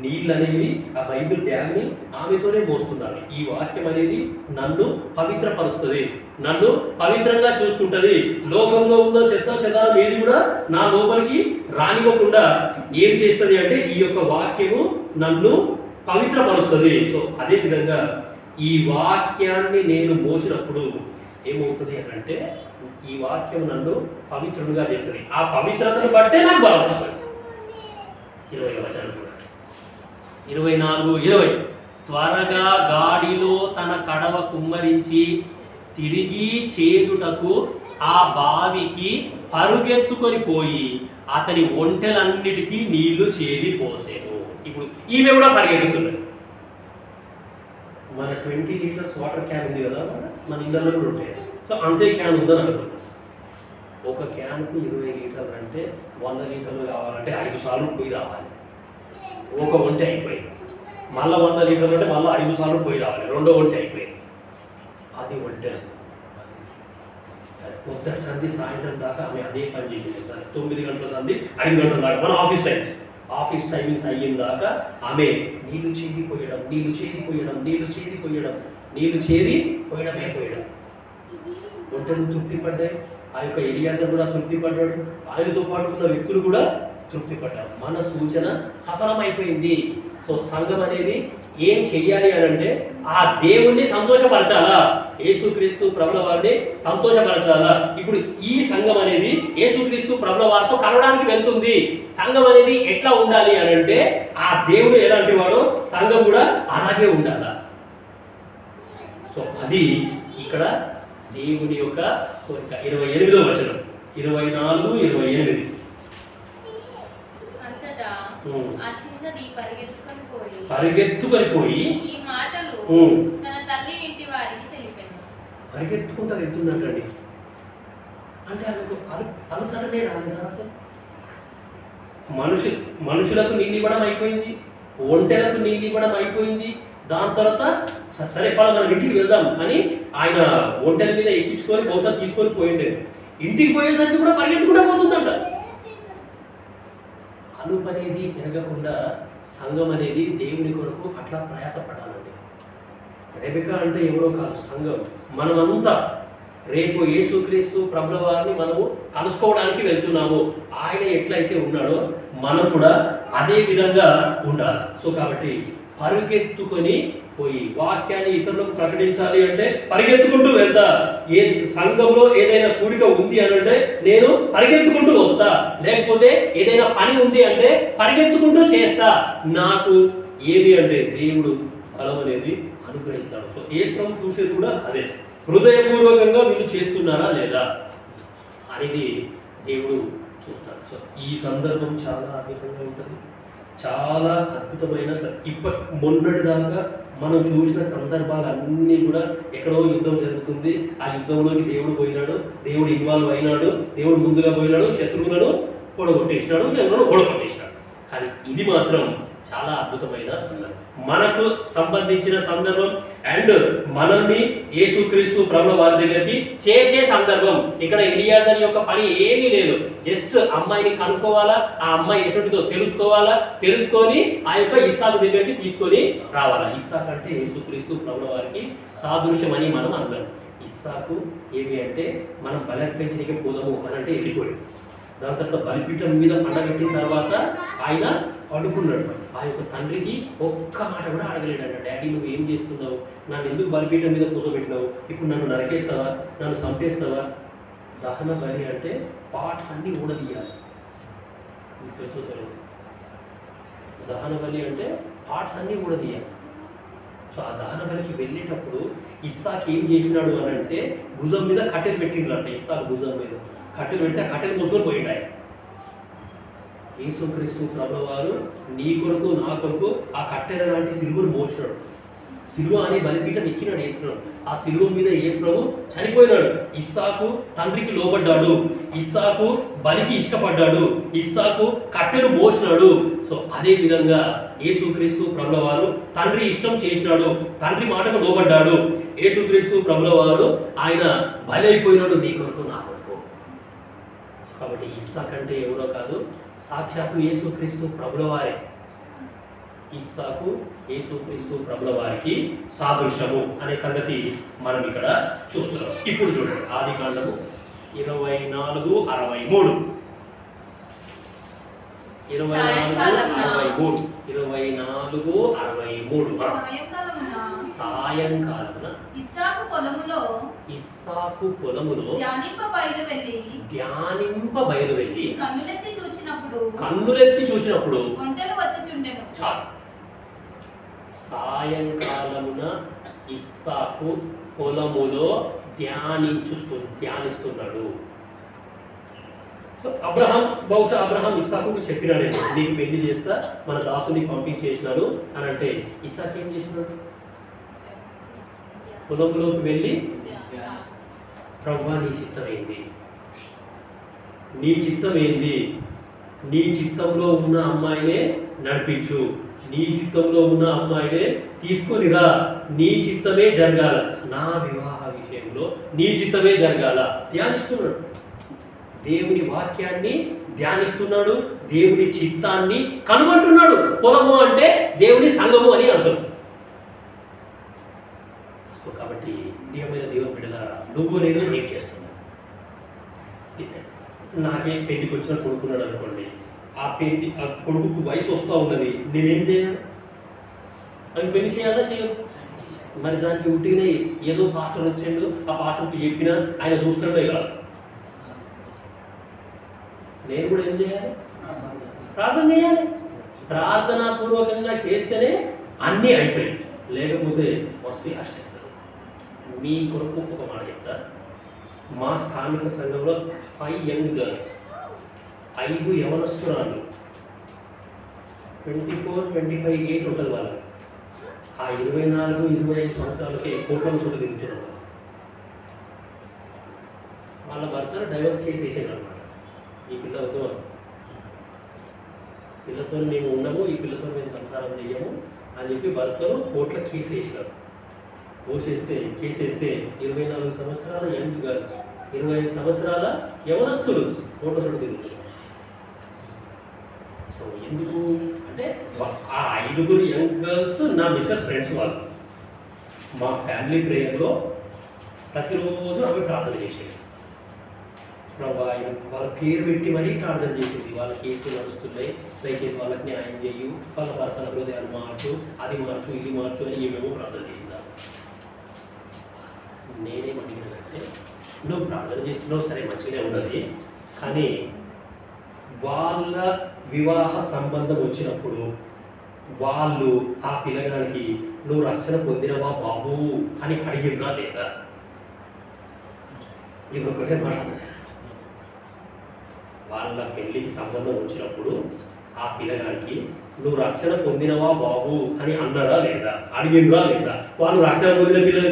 నీళ్ళు అనేవి ఆ బైబిల్ బ్యాగ్ని ఆమెతోనే మోస్తున్నాను. ఈ వాక్యం అనేది నన్ను పవిత్రపరుస్తుంది, నన్ను పవిత్రంగా చూసుకుంటుంది. లోకంలో ఉన్న చెత్త చెదారం ఏది కూడా నా లోపలికి రానివ్వకుండా ఏం చేస్తుంది అంటే ఈ యొక్క వాక్యము నన్ను పవిత్రపరుస్తుంది. సో అదేవిధంగా ఈ వాక్యాన్ని నేను మోసినప్పుడు ఏమవుతుంది అని అంటే ఈ వాక్యం నన్ను పవిత్రుడుగా చేస్తుంది. ఆ పవిత్రతను బట్టే నాకు బలం వస్తుంది. 20వ వచనం చూడండి, 24-20. త్వరగా గాడిలో తన కడవ కుమ్మరించి తిరిగి చేదుటకు ఆ బావికి పరుగెత్తుకొని పోయి అతని ఒంటెలన్నిటికీ నీళ్లు చేది పోసేను. ఇప్పుడు ఈమె కూడా పరిగెత్తుతున్నది. మన 20 లీటర్స్ వాటర్ క్యాన్ ఉంది కదా మన ఇళ్ళలో కూడా ఉంటాయి. సో అంతే క్యాన్ ఉందని అనుకుంటాం. ఒక క్యాన్కు 20 లీటర్లు అంటే 100 లీటర్లు కావాలంటే 5 సార్లు పోయి రావాలి. ఒక ఒంటె అయిపోయింది. మళ్ళీ 100 లీటర్లు అంటే మళ్ళీ 5 సార్లు పోయి రావాలి. రెండో ఒంటె అయిపోయింది. అది ఒంటె. పొద్దుట సంధి సాయంత్రం దాకా ఆమె అదే పని చేసింది. 9 గంటల సంధి 5 గంటల దాకా మన ఆఫీస్ టైమింగ్స్ అయిన దాకా ఆమె నీళ్లు చేది పోయడం, ఒంటెలు తృప్తి పడ్డాయి. ఆ యొక్క ఎలియాజరు కూడా తృప్తి పడ్డాడు. ఆయనతో పాటు ఉన్న వ్యక్తులు కూడా తృప్తి పడ్డారు. మన సూచన సఫలమైపోయింది. సో సంఘం అనేది ఏం చెయ్యాలి అని అంటే ఆ దేవుణ్ణి సంతోషపరచాలా, యేసుక్రీస్తు ప్రభుల వారిని సంతోషపరచాలా. ఇప్పుడు ఈ సంఘం అనేది యేసుక్రీస్తు ప్రభుల వారితో కలవడానికి వెళ్తుంది. సంఘం అనేది ఎట్లా ఉండాలి అని అంటే ఆ దేవుడు ఎలాంటి వాడో సంఘం కూడా అలాగే ఉండాలా. సో అది ఇక్కడ దేవుని యొక్క కోరిక. 28వ వచనం, 24-28. అంతటా ఆ చిన్నది పరిగెత్తుకొని పోయి ఈ మాటలు తన తల్లి ఇంటి వారికి తెలిపాను. పరిగెత్తుకుంటూ వెళ్తున్నట్టండి. అంటే ఆమెకు అలసటనే రాలేదా? మనుషులకు నీళ్ళు ఇవ్వడం అయిపోయింది, ఒంటెలకు నీళ్ళు ఇవ్వడం అయిపోయింది. దాని తర్వాత సరే మనం ఇంటికి వెళ్దాం అని ఆయన ఒంటెల మీద ఎక్కించుకొని బహుశా తీసుకొని పోయిండే. ఇంటికి పోయేసరికి కూడా పరిగెత్తుకుంటూ పోతుందంట. అలుపు అనేది ఎరగకుండా సంఘం అనేది దేవుని కొరకు అట్లా ప్రయాసపడాలండి. రెబెకా అంటే ఎవరో కాదు, సంఘం. మనమంతా రేపు యేసుక్రీస్తు ప్రభుల వారిని మనము కలుసుకోవడానికి వెళ్తున్నాము. ఆయన ఎట్లయితే ఉన్నాడో మనం కూడా అదే విధంగా ఉండాలి. సో కాబట్టి పరిగెత్తుకొని పోయి వాక్యాన్ని ఇతరులకు ప్రకటించాలి అంటే పరిగెత్తుకుంటూ వెళ్తా. సంఘంలో ఏదైనా కూడిక ఉంది అని అంటే నేను పరిగెత్తుకుంటూ వస్తా, లేకపోతే ఏదైనా పని ఉంది అంటే పరిగెత్తుకుంటూ చేస్తా. నాకు ఏది అంటే దేవుడు బలం అనేది అనుగ్రహిస్తాడు. సో యేసు చూసేది కూడా అదే, హృదయపూర్వకంగా వీళ్ళు చేస్తున్నారా లేదా అనేది దేవుడు చూస్తాడు. సో ఈ సందర్భం చాలా అద్భుతంగా ఉంటుంది, చాలా అద్భుతమైన. మొన్నటి దాకా మనం చూసిన సందర్భాలన్నీ కూడా ఎక్కడో యుద్ధం జరుగుతుంది. ఆ యుద్ధంలోకి దేవుడు పోయినాడు, దేవుడు ఇన్వాల్వ్ అయినాడు, దేవుడు ముందుగా పోయినాడు, శత్రువులను ఓడగొట్టేసినాడు, ఎవరు ఓడగొట్టేసినాడు. కానీ ఇది మాత్రం చాలా అద్భుతమైన సందర్భం, మనకు సంబంధించిన సందర్భం. అండ్ మనల్ని యేసుక్రీస్తు ప్రభుల వారి దగ్గరికి చేర్చే సందర్భం. ఇక్కడ ఎలియాజరు యొక్క పని ఏమీ లేదు, జస్ట్ అమ్మాయిని కనుక్కోవాలా, ఆ అమ్మాయి ఎసుటితో తెలుసుకోవాలా, తెలుసుకొని ఆ యొక్క ఇస్సాకు దగ్గరికి తీసుకొని రావాలా. ఇస్సాకు అంటే యేసుక్రీస్తు ప్రభుల వారికి సాదృశ్యమని మనం అన్నాం. ఇస్సాకు ఏమి అంటే మనం బలర్పించడానికి పోదాము అని అంటే వెళ్ళిపోయాడు. దాని తర్వాత బలిపీఠం మీద పండబెట్టిన తర్వాత ఆయన పడుకున్నాడు. ఆ యొక్క తండ్రికి ఒక్క మాట కూడా అడగలేడంట. డాడీ నువ్వు ఏం చేస్తున్నావు, నన్ను ఎందుకు బలిపీఠం మీద కూర్చోబెట్టినావు, ఇప్పుడు నన్ను నరకేస్తావా, నన్ను చంపేస్తావా? దహన బలి అంటే పార్ట్స్ అన్నీ ఊడదీయాలి. మీకు తెలుసో తెలియదు. దహన బలి అంటే పార్ట్స్ అన్నీ ఊడదీయాలి. సో ఆ దహన బలికి వెళ్ళేటప్పుడు ఇస్సాకు ఏం చేసినాడు అని అంటే భుజం మీద కట్టెలు పెట్టిండ్రంట. ఇస్సాకు భుజం మీద కట్టెలు పెడితే ఆ కట్టెలు మూసుకొని పోయిండాయి. యేసుక్రీస్తు ప్రభువారు నీ కొరకు నా కొరకు ఆ కట్టెల లాంటి సిలువను మోసినాడు. సిలువ అనే బలిపీఠం ఎక్కినాడు యేసుప్రభు. ఆ సిలువ మీద యేసుప్రభు చనిపోయినాడు. ఇస్సాకు తండ్రికి లోబడ్డాడు, ఇస్సాకు బలికి ఇష్టపడ్డాడు, ఇస్సాకు కట్టెలు మోసినాడు. సో అదే విధంగా యేసుక్రీస్తు ప్రభువారు తండ్రి ఇష్టం చేసినాడు, తండ్రి మాటకు లోబడ్డాడు. యేసుక్రీస్తు ప్రభువారు ఆయన బలి అయిపోయినాడు నీ కొరకు నా కొరకు. కాబట్టి ఇస్సాకు అంటే ఎవరో కాదు, సాక్షాత్తు యేసుక్రీస్తు ప్రభువారే. ఇస్సాకు యేసుక్రీస్తు ప్రభువారికి సాదృశ్యము అనే సంగతి మనం ఇక్కడ చూస్తున్నాం. ఇప్పుడు చూడండి ఆదికాండము 24:63. 24:63 సాయంకాలమున ఇస్సాకు పొలములో ధ్యానింప బయలువెళ్ళి కన్నులెత్తి చూచినప్పుడు చాలు. సాయంకాలమున ఇస్సాకు పొలములో ధ్యానిస్తున్నాడు. అబ్రహాం బహుశా అబ్రహాం ఇస్సాకు చెప్పినాడేమో, నీకు పెళ్లి చేస్తా, మన దాసుని పంపించేసినాను అని అంటే ఇస్సాకు ఏం చేసినాడు? పొలంలోకి వెళ్ళి ప్రభువా నీ చిత్తం ఏంది, నీ చిత్తం ఏంది, నీ చిత్తంలో ఉన్న అమ్మాయినే నడిపించు, నీ చిత్తంలో ఉన్న అమ్మాయినే తీసుకొనిరా, నీ చిత్తమే జరగాల, నా వివాహ విషయంలో నీ చిత్తమే జరగాల. ధ్యానిస్తున్నాడు, దేవుని వాక్యాన్ని ధ్యానిస్తున్నాడు, దేవుని చిత్తాన్ని కనుగొంటున్నాడు. పొలము అంటే దేవుని సంఘము అని అర్థం. సో కాబట్టి ప్రియమైన దేవుని బిడ్డలారా, నువ్వు నేను ఏం చేస్తున్నావు? నాకే పెళ్లికి వచ్చిన కొడుకున్నాడు అనుకోండి, ఆ కొడుకు వయసు వస్తూ ఉన్నది, నేనేం చేయాలి? అది పెళ్లి చేయాలా చేయదు? మరి దానికి ఉట్టిగానే ఏదో పాస్టర్ వచ్చిండు, ఆ పాస్టర్కి చెప్పినా ఆయన చూస్తాడో ఇలా. నేను కూడా ఏం చేయాలి? ప్రార్థన చేయాలి. ప్రార్థనాపూర్వకంగా చేస్తేనే అన్నీ అయిపోయాయి, లేకపోతే వస్తే కష్టం. మీ కొరకు ఒక మాట చెప్తా. మా స్థానిక సంఘంలో 5 యంగ్ గర్ల్స్, 5 యవనస్తురాలు, 24-25 ఏజ్ ఉంటుంది వాళ్ళకి. ఆ 24-25 సంవత్సరాలకే కోట్ల చోటు తిరుగుతున్నారు. వాళ్ళ భర్తను డైవర్స్ కేసు వేసాడు అనమాట. ఈ పిల్లలతో మేము ఉన్నాము, ఈ పిల్లతో మేము సంసారం చెయ్యము అని చెప్పి భర్తను కోర్టులో కేసు వేసినారు. కేసు వేస్తే 24 సంవత్సరాల యంగ్ గర్ల్, 25 సంవత్సరాల యవనస్తులు కోట్ల చోటు తిరుగుతున్నారు. సో ఎందుకు అంటే ఆ 5 యంగ్ గర్ల్స్ నా మిస్సెస్ ఫ్రెండ్స్ వాళ్ళు. మా ఫ్యామిలీ ప్రేయర్లో ప్రతిరోజు అవి ప్రార్థన చేసేది. వాళ్ళ పేరు పెట్టి మరీ ప్రార్థన చేసింది. వాళ్ళ కేసులు నడుస్తున్నాయి, దయచేసి వాళ్ళకి న్యాయం చేయు, వాళ్ళ భర్తల హృదయాలు మార్చు, అది మార్చు, ఇది మార్చు అని ఏమేమో ప్రార్థన చేసిందా. నేనేమడిగినానంటే, నువ్వు ప్రార్థన చేస్తున్నావు సరే, మంచిగానే ఉన్నది, కానీ వాళ్ళ వివాహ సంబంధం వచ్చినప్పుడు వాళ్ళు ఆ పిల్లగానికి నువ్వు రక్షణ పొందినవా బాబు అని అడిగినా లేదా? ఇది ఒకటే మాట. వాళ్ళ పెళ్ళికి సంబంధం వచ్చినప్పుడు ఆ పిల్లగానికి నువ్వు రక్షణ పొందినవా బాబు అని అన్నారా లేదా, అడిగినరా లేదా? వాళ్ళు రక్షణ పొందిన పిల్లలు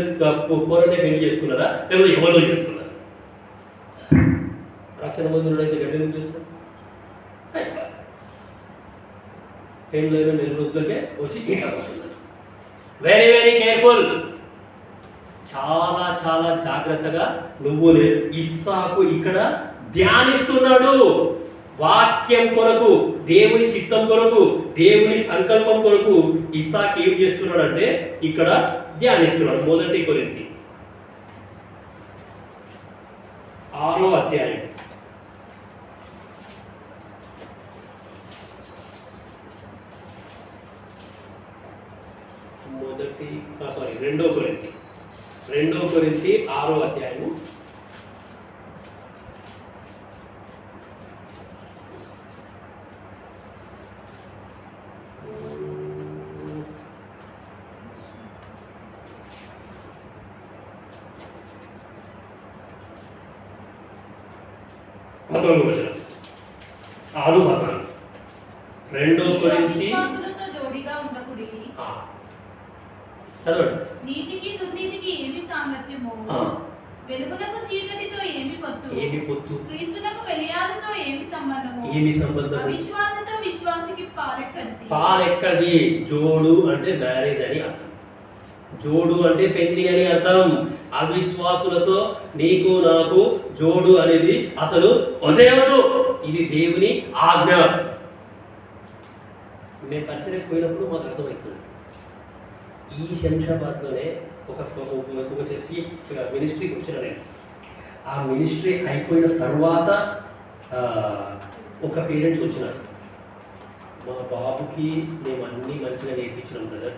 పోరనే పెళ్లి చేసుకున్నారా, లేకపోతే ఎవరో చేసుకున్నారా? రక్షణ పొందినైతే గడ్డ చేస్తారు. పెళ్ళైన 4 రోజులకే వచ్చి ఇట్లా వస్తున్నారు. Very very careful. చాలా చాలా జాగ్రత్తగా నువ్వు ఇస్సాకు ఇక్కడ ధ్యానిస్తున్నాడు. వాక్యం కొరకు, దేవుని చిత్తం కొరకు, దేవుని సంకల్పం కొరకు ఇస్సాకు ఏం చేస్తున్నాడు అంటే ఇక్కడ ధ్యానిస్తున్నాడు. 1 కొరింథీ 6వ అధ్యాయం రెండో కొరింథీ 6వ అధ్యాయము 11వ వచనం. 6:14. రెండో కొరింథీ విశ్వాసులతో జోడిగా ఉండకుడి. చదవండి. నీతికి దుర్నీతికి ఏమి సాంగత్యమో, వెలుగునకు చీకటితో ఏమి పొత్తు, క్రీస్తునకు బెలియాలతో ఏమి సంబంధం, అవిశ్వాసతో విశ్వాసికి పాలెక్కడిది. జోడు అంటే మ్యారేజ్ అని అర్థం, జోడు అంటే పెళ్లి అని అర్థం. అవిశ్వాసులతో నీకు నాకు జోడు అనేది అసలు వదేవదు. ఇది దేవుని ఆజ్ఞ. మేము పరిచయం పోయినప్పుడు మాకు అర్థమవుతుంది. ఈ శంషాబాద్లోనే ఒక చర్చి మినిస్ట్రీకి వచ్చిన నేను. ఆ మినిస్ట్రీ అయిపోయిన తర్వాత ఒక పేరెంట్స్ వచ్చినారు. మా బాబుకి మేము అన్నీ మంచిగా నేర్పించినాం బ్రదర్,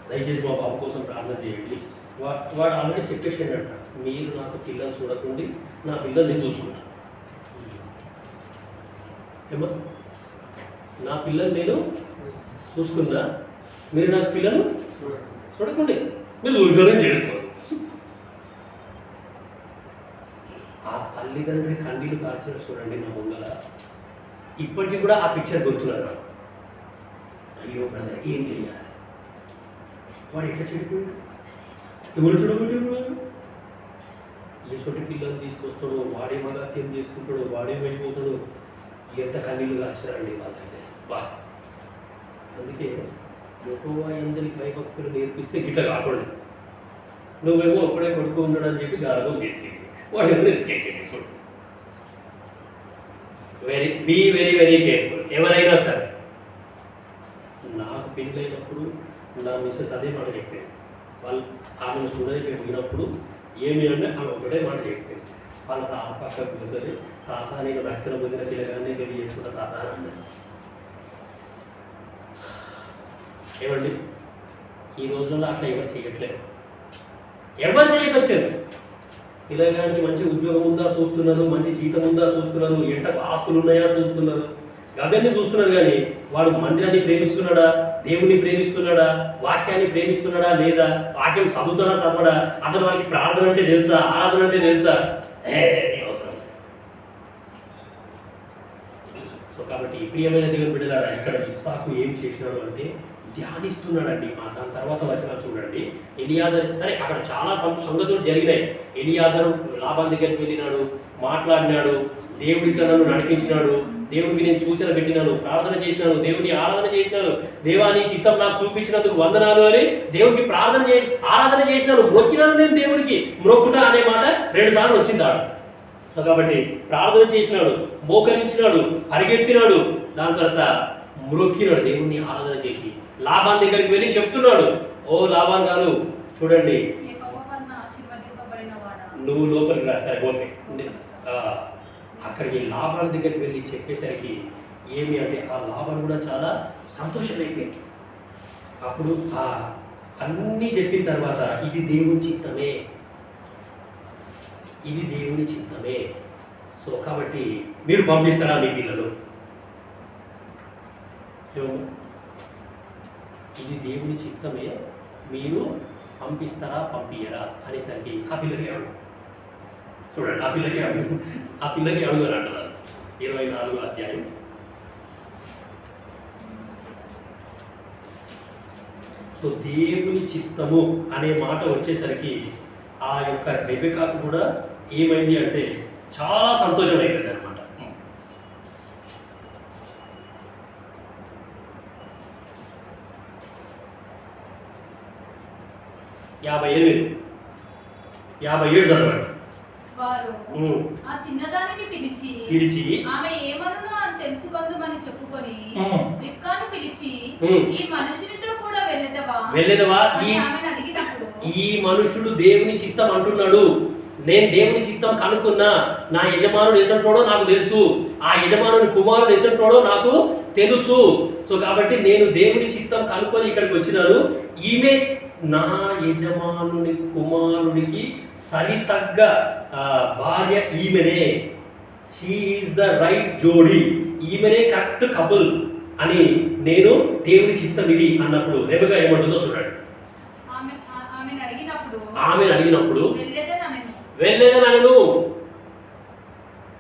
దయచేసి మా బాబు కోసం ప్రార్థన చేయండి. వాడు ఆల్రెడీ చెప్పేసాడు అంట, మీరు నాకు పిల్లలు చూడకండి, నా పిల్లలు నేను చూసుకున్నాను. ఏమో నా పిల్లలు నేను చూసుకున్నా, మీరు నాకు పిల్లలు చూడకండి, మీరు ఉద్యోగం చేసుకోండి. ఆ తల్లిదండ్రులు కన్నీళ్ళు కాల్చిన చూడండి నా ముందర. ఇప్పటికీ కూడా ఆ పిక్చర్ గుర్తున్నారు. అయ్యో బ్రదర్ ఏం చెయ్యాలి, వాడు ఎట్లా చెడిపోయాడు, ఎవరు చెడిపోయాడు, ఏ చోటి పిల్లలు తీసుకొస్తాడు, వాడే మగాత్యం చేసుకుంటాడు, వాడే వెళ్ళిపోతాడు. ఎంత కన్నీళ్ళు కాల్చారండి వాళ్ళైతే. వా అందుకే యెహోవా యందలి భయభక్తులు నేర్పిస్తే గిట్ల కాకుండా నువ్వేమో ఒక్కడే కొడుకు ఉన్నాడు అని చెప్పి గారభం చేస్తే వాడు ఎవరు ఎత్తుకెక్కండి. చూడు, బీ వెరీ వెరీ కేర్ఫుల్. ఎవరైనా సరే, నాకు పెళ్ళైనప్పుడు నా మిస్సెస్ అదే మాట చెప్పాను. వాళ్ళు ఆమెను చూడడానికి పోయినప్పుడు ఏమి అంటే ఆమె ఒకటే మాట చెప్పాను. వాళ్ళ తాత పక్కకు కూర్చొని, తాత నేను రక్షణ పొందిన పిల్లగానే పెళ్లి చేసుకుంటా తాత అని. ఏమండి ఈ రోజుల్లో అట్లా ఎవరు చేయట్లేదు, ఎవరు చేయకొచ్చారు. పిల్లగానికి మంచి ఉద్యోగం ఉందా చూస్తున్నారు, మంచి జీతం ఉందా చూస్తున్నారు, ఎంటకు ఆస్తులు ఉన్నాయా చూస్తున్నారు, అవన్నీ చూస్తున్నారు. కానీ వాడు మందిరాన్ని ప్రేమిస్తున్నాడా, దేవుని ప్రేమిస్తున్నాడా, వాక్యాన్ని ప్రేమిస్తున్నాడా లేదా, వాక్యం చదువుతాడా చదవడా, అసలు వాడికి ప్రార్థన అంటే తెలుసా, ఆరాధన అంటే తెలుసా, అవసరం. సో కాబట్టి ప్రియమైన దేవుని బిడ్డలారా, ఇక్కడ ఇస్సాకు ఏం చేసినాడు అంటే ధ్యానిస్తున్నాడండి. దాని తర్వాత వచనాలు చూడండి. ఎలియాజరు, సరే అక్కడ చాలా సంగతులు జరిగినాయి. ఎలియాజరు లాబాను దగ్గరికి వెళ్ళినాడు, మాట్లాడినాడు, దేవుడికి నన్ను నడిపించినాడు, దేవుడికి నేను సూచన పెట్టినాను, ప్రార్థన చేసినాను, దేవుని ఆరాధన చేసినాను, దేవాని చిత్తం నాకు చూపించినందుకు వందనాలు అని దేవుడికి ఆరాధన చేసినాను, మొక్కినాను. నేను దేవుడికి మొక్కుట అనే మాట 2 సార్లు వచ్చింది ఆడ. సో కాబట్టి ప్రార్థన చేసినాడు, మోకరించినాడు, పరిగెత్తినాడు, దాని తర్వాత మొక్కినాడు, దేవుణ్ణి ఆరాధన చేసి లాబాన్ దగ్గరికి వెళ్ళి చెప్తున్నాడు, ఓ లాబాన్ గారు చూడండి, నువ్వు లోపలికి రా. సరే ఓకే. అక్కడికి లాబాన్ దగ్గరికి వెళ్ళి చెప్పేసరికి ఏమి అంటే ఆ లాబాన్ కూడా చాలా సంతోషమైపోయింది. అప్పుడు అన్నీ చెప్పిన తర్వాత ఇది దేవుని చిత్తమే, ఇది దేవుని చిత్తమే. సో కాబట్టి మీరు పంపిస్తారా మీ పిల్లలు, ఇది దేవుని చిత్తమే, మీరు పంపిస్తారా పంపియరా అనేసరికి ఆ పిల్లకి అడుగు. చూడండి, ఆ పిల్లకి అడుగు అని అంటున్నారు. 24వ అధ్యాయం. సో దేవుని చిత్తము అనే మాట వచ్చేసరికి ఆ యొక్క రెబెకాకు కూడా ఏమైంది అంటే చాలా సంతోషం అయిపోయింది అనమాట. 57 చదవండి. వారు ఆ చిన్నదానిని పిలిచి ఆమె ఏమనును అని తెలుసుకొందుమని చెప్పుకొని రిబ్కాను పిలిచి ఈ మనుషునితో కూడా వెళ్ళెదవా ఆమెను అడిగినప్పుడు, ఈ మనుషుడు దేవుని చిత్తం అంటున్నాడు, నేను దేవుని చిత్తం కనుక్కున్నా, నా యజమానుడు ఎసంటోడో నాకు తెలుసు, ఆ యజమానుని కుమారుడు ఎసంటోడో నాకు తెలుసు. సో కాబట్టి నేను దేవుని చిత్తం కనుక్కొని ఇక్కడికి వచ్చినాను, ఈమె నా యజమానుని కుమారుడికి సరితగ్గ భార్య ఈమెనే, షీ ఈజ్ ద రైట్ జోడీ, ఈమెనే కరెక్ట్ కపుల్ అని నేను దేవుని చిత్తం ఇది అన్నప్పుడు రెబెకా ఏమంటుందో చూడండి. ఆమెను అడిగినప్పుడు వెళ్ళేదనను.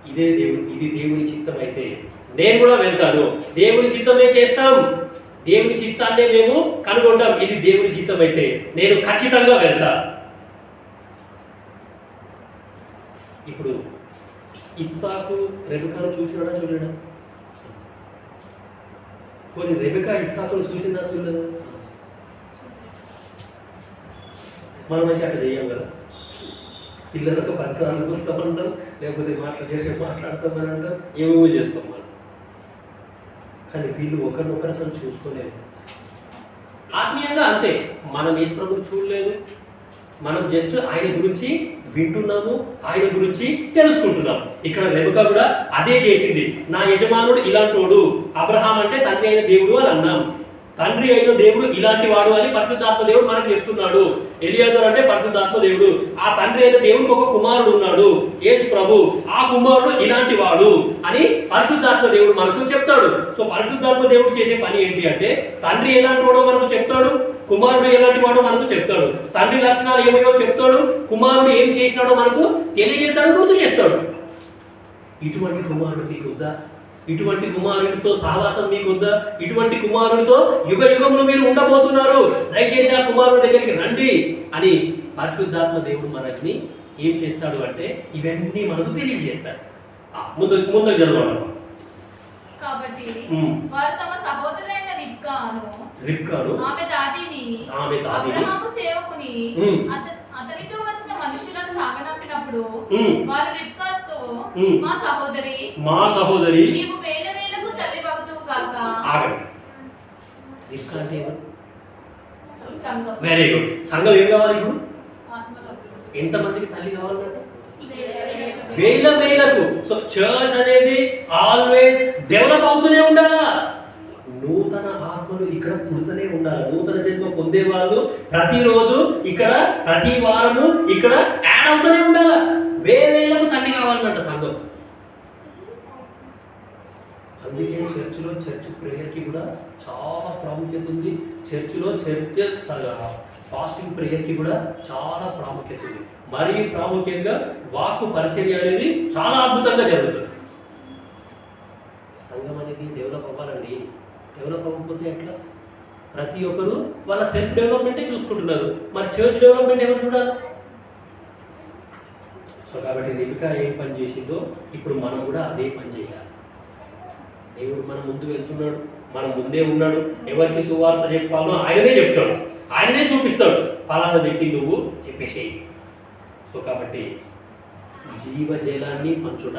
ఇది దేవుని చిత్తం అయితే నేను కూడా వెళ్తాను, దేవుని చిత్తమే చేస్తాం, దేవుని చిత్తాన్నే మేము కనుగొంటాం. ఇది దేవుని చిత్తం అయితే నేను ఖచ్చితంగా వెళ్తా. ఇప్పుడు ఇస్సాకు రెబెకాను చూసినాడా చూడలేడా? కొన్ని రెబెకా ఇస్సాకును చూసిందా చూడలేదా? మనమైతే అట్లా చేయం కదా. పిల్లలకు పరిసరాలు చూస్తామంటాం, లేకపోతే మాట్లాడతామని అంటాం, ఏమేమో చేస్తాం మనం. కానీ వీళ్ళు ఒకరినొకరు అసలు చూసుకోలేదు. ఆత్మీయంగా అంతే, మనం యేసు ప్రభువుని చూడలేదు, మనం జస్ట్ ఆయన గురించి వింటున్నాము, ఆయన గురించి తెలుసుకుంటున్నాం. ఇక్కడ రెబెకా కూడా అదే చేసింది. నా యజమానుడు ఇలాంటోడు, అబ్రహాం అంటే తండ్రి అయిన దేవుడు అని అన్నాం. తండ్రి అయిన దేవుడు ఇలాంటి వాడు అని పరిశుద్ధాత్మ దేవుడు మనకు చెప్తున్నాడు. ఎలియాజరు అంటే పరిశుద్ధాత్మ దేవుడు. ఆ తండ్రి అయిన దేవుడికి ఒక కుమారుడు ఉన్నాడు, యేసు ప్రభు. ఆ కుమారుడు ఇలాంటి వాడు అని పరిశుద్ధాత్మ దేవుడు మనకు చెప్తాడు. సో పరిశుద్ధాత్మ దేవుడు చేసే పని ఏంటి అంటే, తండ్రి ఎలాంటి వాడో మనకు చెప్తాడు, కుమారుడు ఎలాంటి వాడో మనకు చెప్తాడు, తండ్రి లక్షణాలు ఏమేమో చెప్తాడు, కుమారుడు ఏం చేసినాడో మనకు తెలియజేస్తాడు, గుర్తు చేస్తాడు. ఇటువంటి కుమారుడు మీకు వద్దా? ఇటువంటి కుమారుడితో సహవాసం మీకు వద్దా? ఇటువంటి కుమారుడితో యుగ యుగంలో మీరు ఉండబోతున్నారు, దయచేసి ఆ కుమారుడి దగ్గరికి రండి అని పరిశుద్ధాత్మ దేవుడు మనల్ని ఏం చేస్తాడు అంటే ఇవన్నీ మనకు తెలియజేస్తాడు. ముందు జరగడం. కాబట్టి వారు తమ సహోదరైన రిబ్కాను ఆమె దాదిని అబ్రహాము సేవకుని అతనితో వచ్చిన మనుషులను సాగనంపినప్పుడు వారు రిబ్కాతో మా సహోదరి నీవు వేల వేలకు తల్లి వగుదువు కాక. రిబ్కా అంటే సంఘం. Very good. సంఘం ఏం కావాలి ఇప్పుడు? ఎంతమందికి తల్లి కావాలంటే వేల వేలకు. సో చర్చ్ అనేది ఆల్వేస్ డెవలప్ అవుతూనే ఉండాలా. నూతన ఆత్మలు ఇక్కడ పుడుతూనే ఉండాలి. నూతన జన్మ పొందే వాళ్ళు ప్రతిరోజు ఇక్కడ, ప్రతి వారము ఇక్కడ యాడ్ అవుతూనే ఉండాలి. వేలకు తల్లి కావాలన్నట్టు సంఘం. అందుకే చర్చిలో చర్చ్ ప్రేయర్కి కూడా చాలా ప్రాముఖ్యత ఉంది. చర్చిలో చర్చ్ ఫాస్టింగ్ ప్రేయర్కి కూడా చాలా ప్రాముఖ్యత ఉంది. మరీ ప్రాముఖ్యంగా వాక్కు పరిచర్య అనేది చాలా అద్భుతంగా జరుగుతుంది. సంఘం అనేది డెవలప్ అవ్వాలండి. డెవలప్ అవ్వకపోతే ఎట్లా? ప్రతి ఒక్కరు వాళ్ళ సెల్ఫ్ డెవలప్మెంటే చూసుకుంటున్నారు, మరి చర్చ్ డెవలప్మెంట్ ఎవరు చూడాలి? సో కాబట్టి రిబ్కా ఏం పని చేసిందో ఇప్పుడు మనం కూడా అదే పని చేయాలి. దేవుడు మన ముందు వెళ్తున్నాడు, మన ముందే ఉన్నాడు. ఎవరికి సువార్త చెప్పాలో ఆయననే చెప్తాడు, ఆయననే చూపిస్తాడు. ఫలానా వ్యక్తి నువ్వు చెప్పేసేయి. సో కాబట్టి జీవజలాన్ని పంచుట.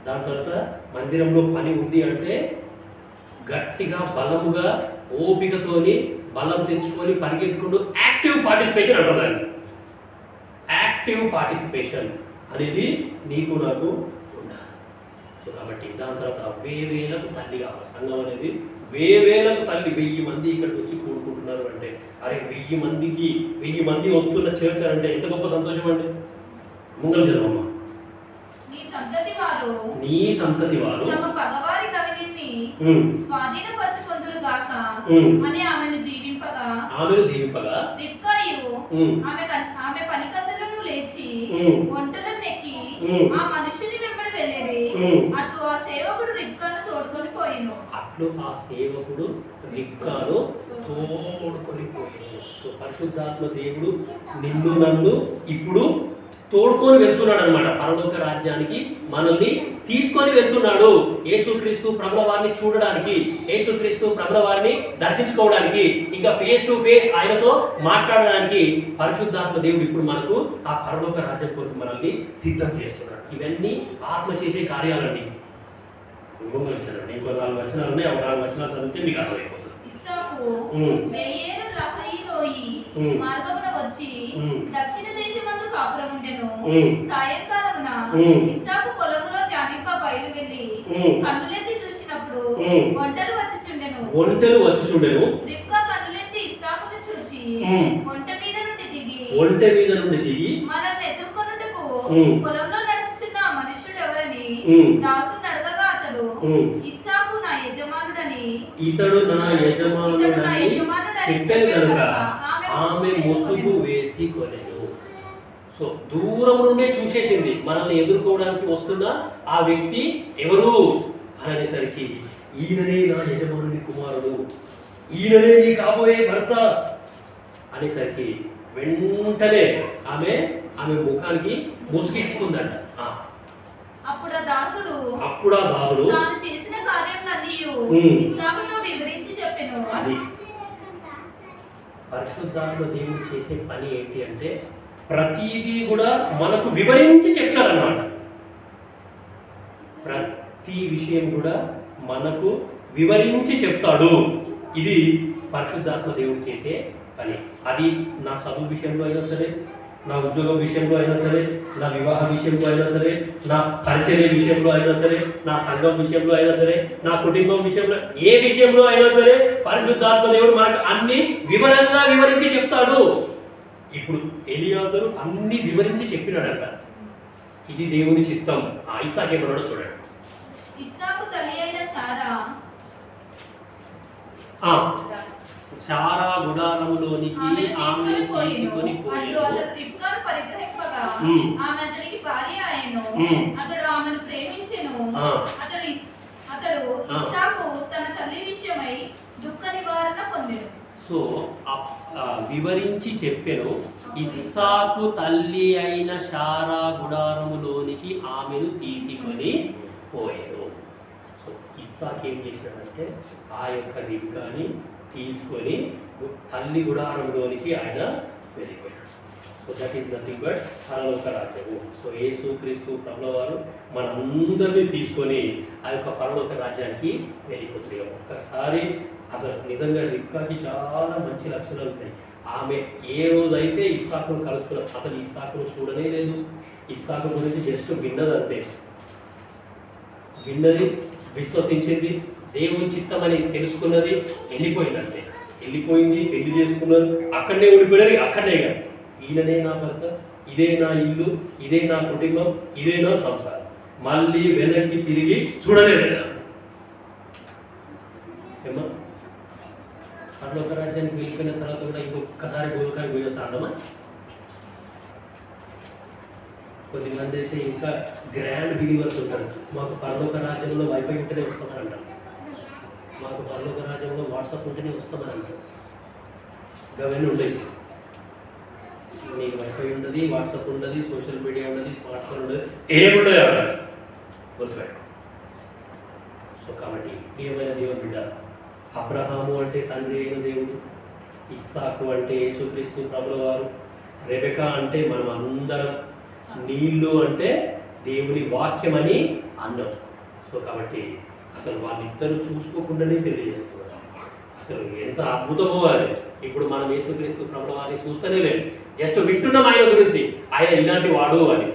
దాని తర్వాత మందిరంలో పని ఉంది అంటే గట్టిగా, బలముగా, ఓపికతోని బలం తెచ్చుకొని పరిగెత్తుకుంటూ యాక్టివ్ పార్టిసిపేషన్ అంటున్నాను. యాక్టివ్ పార్టిసిపేషన్ అనేది నీకు నాకు ఉండాలి. సో కాబట్టి దాని తర్వాత వేలకు తల్లి కావాలి. సంఘం అనేది వేలకు తల్లి. 1000 మంది ఇక్కడికి వచ్చి కూడుకుంటున్నారు అంటే, అరే 1000 మంది వస్తున్న చర్చ అంటే ఎంత గొప్ప సంతోషం అండి. ముంగల్ జరగమ్మా. నీ సంతతి వారు తమ పగవారి కవిని స్వాధీనపరచుకొందురు గాక అని ఆమెను దీవింపగా రిబ్కాయు ఆమె పనికత్తులను లేచి ఒంటలను నెక్కి ఆ మనుషుని వెంబడి వెళ్ళేది. అటు ఆ సేవకుడు రిబ్కాను తోడుకొని పోయిను. సో పరిశుద్ధాత్మ దేవుడు నిన్ను నన్ను ఇప్పుడు తోడుకొని వెళ్తున్నాడు అనమాట. పరలోక రాజ్యానికి మనల్ని తీసుకొని వెళ్తున్నాడు. యేసుక్రీస్తు ప్రభుల వారిని చూడడానికి, యేసుక్రీస్తు ప్రభుల వారిని దర్శించుకోవడానికి, ఇంకా ఫేస్ టు ఫేస్ ఆయనతో మాట్లాడడానికి పరిశుద్ధాత్మ దేవుడు ఇప్పుడు మనకు ఆ పరలోక రాజ్యం కొరకు మనల్ని సిద్ధం చేస్తున్నాడు. ఇవన్నీ ఆత్మ చేసే కార్యాలండి. ఇంకో 4 వచనాలు ఉన్నాయి. 4 వచనాలు చదివితే మీకు అర్థమైపోతుంది. మార్గమున వచ్చి దక్షిణ దేశమందు కాపురం ఉండెను. సాయంకాలమున ఇస్సాకు పొలములో ధ్యానింప బయలు వెళ్ళి కన్నులెత్తి చూచినప్పుడు ఒంటెలు వచ్చి చుండెను. రిబ్కా కన్నులెత్తి ఇస్సాకును చూచి ఒంటె మీద నుండి దిగి మనల్ని ఎదుర్కొనుటకు పొలంలో నడుచుచున్న మనుష్యుడు ఎవరని దాసుని అడగగా అతడు ఇస్సాకు నా యజమానుడని ఇతడు నా యజమానుడని చెప్పాను కనుక ఆమె ముసుగు వేసి కొనెను. సో దూరం నుండే చూసేసింది మనల్ని ఎదుర్కోవడానికి వస్తున్న ఆ వ్యక్తి ఎవరు అని అనేసరికి ఈయననే నా యజమానుని కుమారుడు, ఈయననే నీ కాబోయే భర్త అనేసరికి వెంటనే ఆమె ముఖానికి ముసుగేసుకుందంట. అప్పుడు ఆ దాసుడు తాను చేసిన కార్యములన్నీ ఇస్సాకుతో వివరించి చెప్పెను. అది పరిశుద్ధాత్మ దేవుడు చేసే పని ఏంటి అంటే ప్రతిదీ కూడా మనకు వివరించి చెప్తారన్నమాట. ప్రతి విషయం కూడా మనకు వివరించి చెప్తాడు. ఇది పరిశుద్ధాత్మ దేవుడు చేసే పని. అది నా చదువు విషయంలో అయినా సరే, నా ఉద్యోగం విషయంలో అయినా సరే, నా వివాహ విషయంలో అయినా సరే, నా పరిచర్య విషయంలో అయినా సరే, నా సంఘం విషయంలో అయినా సరే, నా కుటుంబం విషయంలో, ఏ విషయంలో అయినా సరే పరిశుద్ధాత్మ దేవుడు మనకు అన్ని వివరంగా వివరించి చెప్తాడు. ఇప్పుడు ఎలియాజరు అన్ని వివరించి చెప్పినాడంట. ఇది దేవుని చిత్తం. ఇస్సాకు ఏమన్నాడో చూడండి. ఇస్సాకు తల్లి అయిన చారా గుడారములోనికి ఆమె తీసుకొని పోయాడు. ఆమె అతనికి భార్య ఆయను. అతడు ఆమెను ప్రేమించెను. అతడు ఇస్సాకు తన తల్లి విషయమై దుఃఖ నివారణ పొందెను. సో వివరించి చెప్పెను. ఇస్సాకు తల్లి అయిన శారా గుడారములోనికి ఆమెను తీసుకొని పోయాడు. సో ఇస్సాకు ఏం చేశాడంటే ఆ యొక్క రిబ్కాని తీసుకొని తల్లి గుడారంలోనికి ఆయన వెళ్ళిపోయాడు. So that is nothing but పరలోక రాజ్యము. సో యేసుక్రీస్తు ప్రభువారు మనందరినీ తీసుకొని ఆ యొక్క పరలోక రాజ్యానికి వెళ్ళిపోతున్నాం. ఒక్కసారి అసలు నిజంగా రిబ్కాకి చాలా మంచి లక్షణాలు ఉన్నాయి. ఆమె ఏ రోజైతే ఇస్సాకును కలుసుకున్న అసలు ఇస్సాకును చూడనే లేదు. ఇస్సాకు గురించి జస్ట్ విన్నదంతే. విన్నది, విశ్వసించింది, దేవుని చిత్తమని తెలుసుకున్నది, వెళ్ళిపోయిందంటే వెళ్ళిపోయింది, పెళ్లి చేసుకున్నారు, అక్కడనే ఉండిపోయినది, అక్కడనే కాదు ఈయననే నా భర్త, ఇదే నా ఇల్లు, ఇదే నా కుటుంబం, ఇదే నా సంసారం, మళ్ళీ వెనక్కి తిరిగి చూడలేదు. ఏమా పరలోక రాజ్యానికి వెళ్ళిపోయిన తర్వాత కూడా ఇంకొకసారి గోలోకానికి పోయేస్తాడమ్మా. కొద్దిమంది అయితే ఇంకా గ్రాండ్ బిలీవర్స్ ఉంటారు. మాకు పరలోక రాజ్యంలో వైఫై ఉంటేనే వస్తామని అంటారు, మాకు పరలోక రాజ్యంలో వాట్సాప్ ఉంటేనే వస్తామని అంటారు. అవన్నీ ఉండేవి. నీకు వైఫై ఉండదు, వాట్సాప్ ఉండదు, సోషల్ మీడియా ఉండదు, స్మార్ట్ ఫోన్ ఉండదు, ఏముండదు అంటారు. గుర్తుపెట్టుకో. సో కాబట్టి ప్రియమైన దేవుని బిడ్డ, అబ్రహాము అంటే తండ్రి అయిన దేవుడు, ఇస్సాకు అంటే యేసుక్రీస్తు ప్రభువారు, రెబెకా అంటే మనం అందరం, నీళ్ళు అంటే దేవుని వాక్యం అని అన్నాం. సో కాబట్టి అసలు వాళ్ళిద్దరూ చూసుకోకుండానే పెళ్లి చేసుకున్నారు. అసలు ఎంత అద్భుతమో అది. ఇప్పుడు మనం యేసుక్రీస్తు ప్రభువారిని చూస్తూనే లేదు, జస్ట్ వింటున్నాం ఆయన గురించి, ఆయన ఇలాంటి వాడు అని.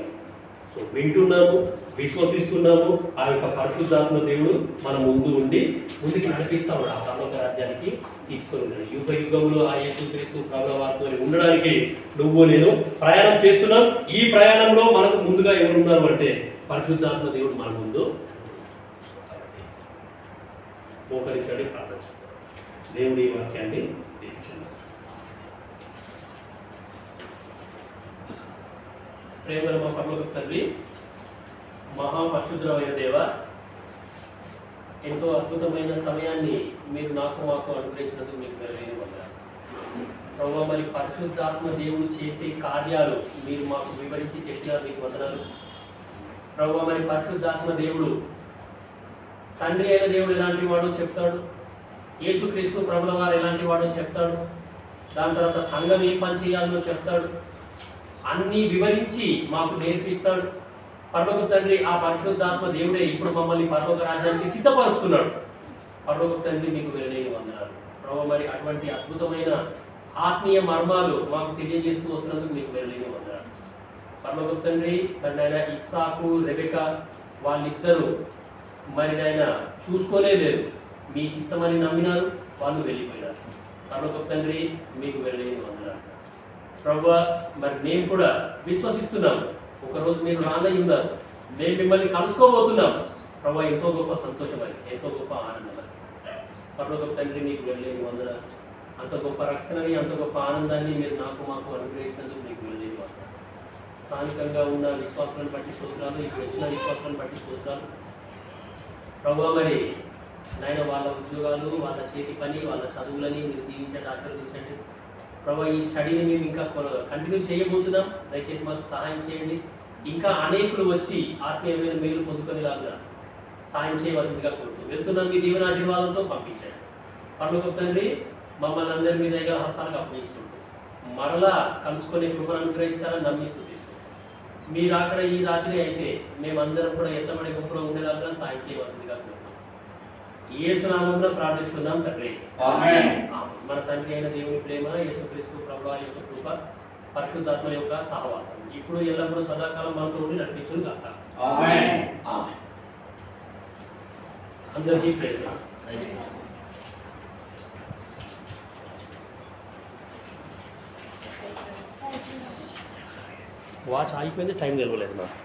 సో వింటున్నాము, విశ్వసిస్తున్నాము. ఆ యొక్క పరిశుద్ధాత్మ దేవుడు మన ముందు ఉండి ముందుకి నడిపిస్తా ఉన్నాడు. ఆ పరలోక రాజ్యానికి తీసుకొని ఉన్నాడు. యుగ యుగంలో ఆ యేసుక్రీస్తు ప్రభువారితో ఉండడానికి నువ్వు నేను ప్రయాణం చేస్తున్నాం. ఈ ప్రయాణంలో మనకు ముందుగా ఎవరున్నారు అంటే పరిశుద్ధాత్మ దేవుడు మన ముందు. మోకరించండి, ప్రార్థన చేస్తాం. దేవుడి వాక్యాన్ని ప్రేమల మా పరలోక తండ్రి, మహాపరిశుద్ధమైన దేవ, ఎంతో అద్భుతమైన సమయాన్ని మీరు మాకు అనుగ్రహించినందుకు మీకు మెరుగైన వందనాలు ప్రభువా. మరి పరిశుద్ధాత్మ దేవుడు చేసే కార్యాలు మీరు మాకు వివరించి చెప్పినా మీకు వందనాలు ప్రభువా. మరి పరిశుద్ధాత్మ దేవుడు తండ్రి అయిన దేవుడు ఎలాంటి వాడో చెప్తాడు, యేసుక్రీస్తు ప్రభుల వారు ఎలాంటి వాడో చెప్తాడు, దాని తర్వాత సంఘం ఏం పని చేయాలో చెప్తాడు, అన్నీ వివరించి మాకు నేర్పిస్తాడు. పరలోక తండ్రి, ఆ పరిశుద్ధాత్మ దేవుడే ఇప్పుడు మమ్మల్ని పరలోక రాజ్యానికి సిద్ధపరుస్తున్నాడు. పరలోక తండ్రి మీకు వెళ్ళలేని వందనాలు ప్రభు. మరి అటువంటి అద్భుతమైన ఆత్మీయ మర్మాలు మాకు తెలియజేస్తూ వస్తున్నందుకు మీకు వెళ్ళలేని వందనాలు పరలోక తండ్రి. మరి నాయన ఇస్సాకు, రెబెకా వాళ్ళిద్దరూ మరి నాయన చూసుకోలేదు, మీ చిత్తమని నమ్మినారు, వాళ్ళు వెళ్ళిపోయినారు. పరలోక తండ్రి మీకు వెళ్ళలేని వందనాలు ప్రభువా. మరి మేము కూడా విశ్వసిస్తున్నాం, ఒకరోజు మీరు రానై ఉన్నారు, మేము మిమ్మల్ని కలుసుకోబోతున్నాం ప్రభా. ఎంతో గొప్ప సంతోషం అది, ఎంతో గొప్ప ఆనందం అది. పరలోక తండ్రి మీకు వెళ్ళలేని వందనాలు. అంత గొప్ప రక్షణని, అంత గొప్ప ఆనందాన్ని మీరు నాకు మాకు అనుగ్రహించినందుకు మీకు వెళ్ళలేని వందనాలు. స్థానికంగా ఉన్న విశ్వాసాలను బట్టి స్తోత్రాలు, ఇప్పుడు వచ్చిన విశ్వాసాలను బట్టి స్తోత్రాలు ప్రభువా. మరి నాయన వాళ్ళ ఉద్యోగాలు, వాళ్ళ చేతి పని, వాళ్ళ చదువులని మీరు దీవించండి, ఆశీర్వదించండి ప్రభా. ఈ స్టడీని మేము ఇంకా కంటిన్యూ చేయబోతున్నాం, దయచేసి మాకు సహాయం చేయండి. ఇంకా అనేకులు వచ్చి ఆత్మీయమైన మేలు పొందుకునేలాగా సాయం చేయవలసిందిగా కోరుతూ వెళ్తున్నాం. మీ దీవెన ఆశీర్వాదంతో పంపించండి పరలోక తండ్రి. మమ్మల్ని అందరి మీద హస్తాలకు అప్పగించుకుంటూ మరలా కలుసుకొని కృపను అనుగ్రహిస్తారని నమ్మిస్తూ మీరు అక్కడ ఈ రాత్రి అయితే మేమందరం కూడా ఎత్తబడి గుంపులో ఉండేలాగా సాయం చేయవలసిందిగా కోరుతున్నాం. యేసు నామములో ప్రార్థిస్తున్నాం తండ్రి, ఆమేన్. మన తండ్రి అయిన దేవుని ప్రేమ, యేసుక్రీస్తు ప్రభువు యొక్క కృప, పరిశుద్ధాత్మ యొక్క సహవాసం ఇప్పుడు ఎల్లప్పుడూ సదాకాలం మనతో ఉండి నడిపించును గాక. ఆమేన్. ఆమేన్. అందరికీ ప్రేమ. వాచ్ ఆగిపోయింది, టైం నిలవలేదు నాకు.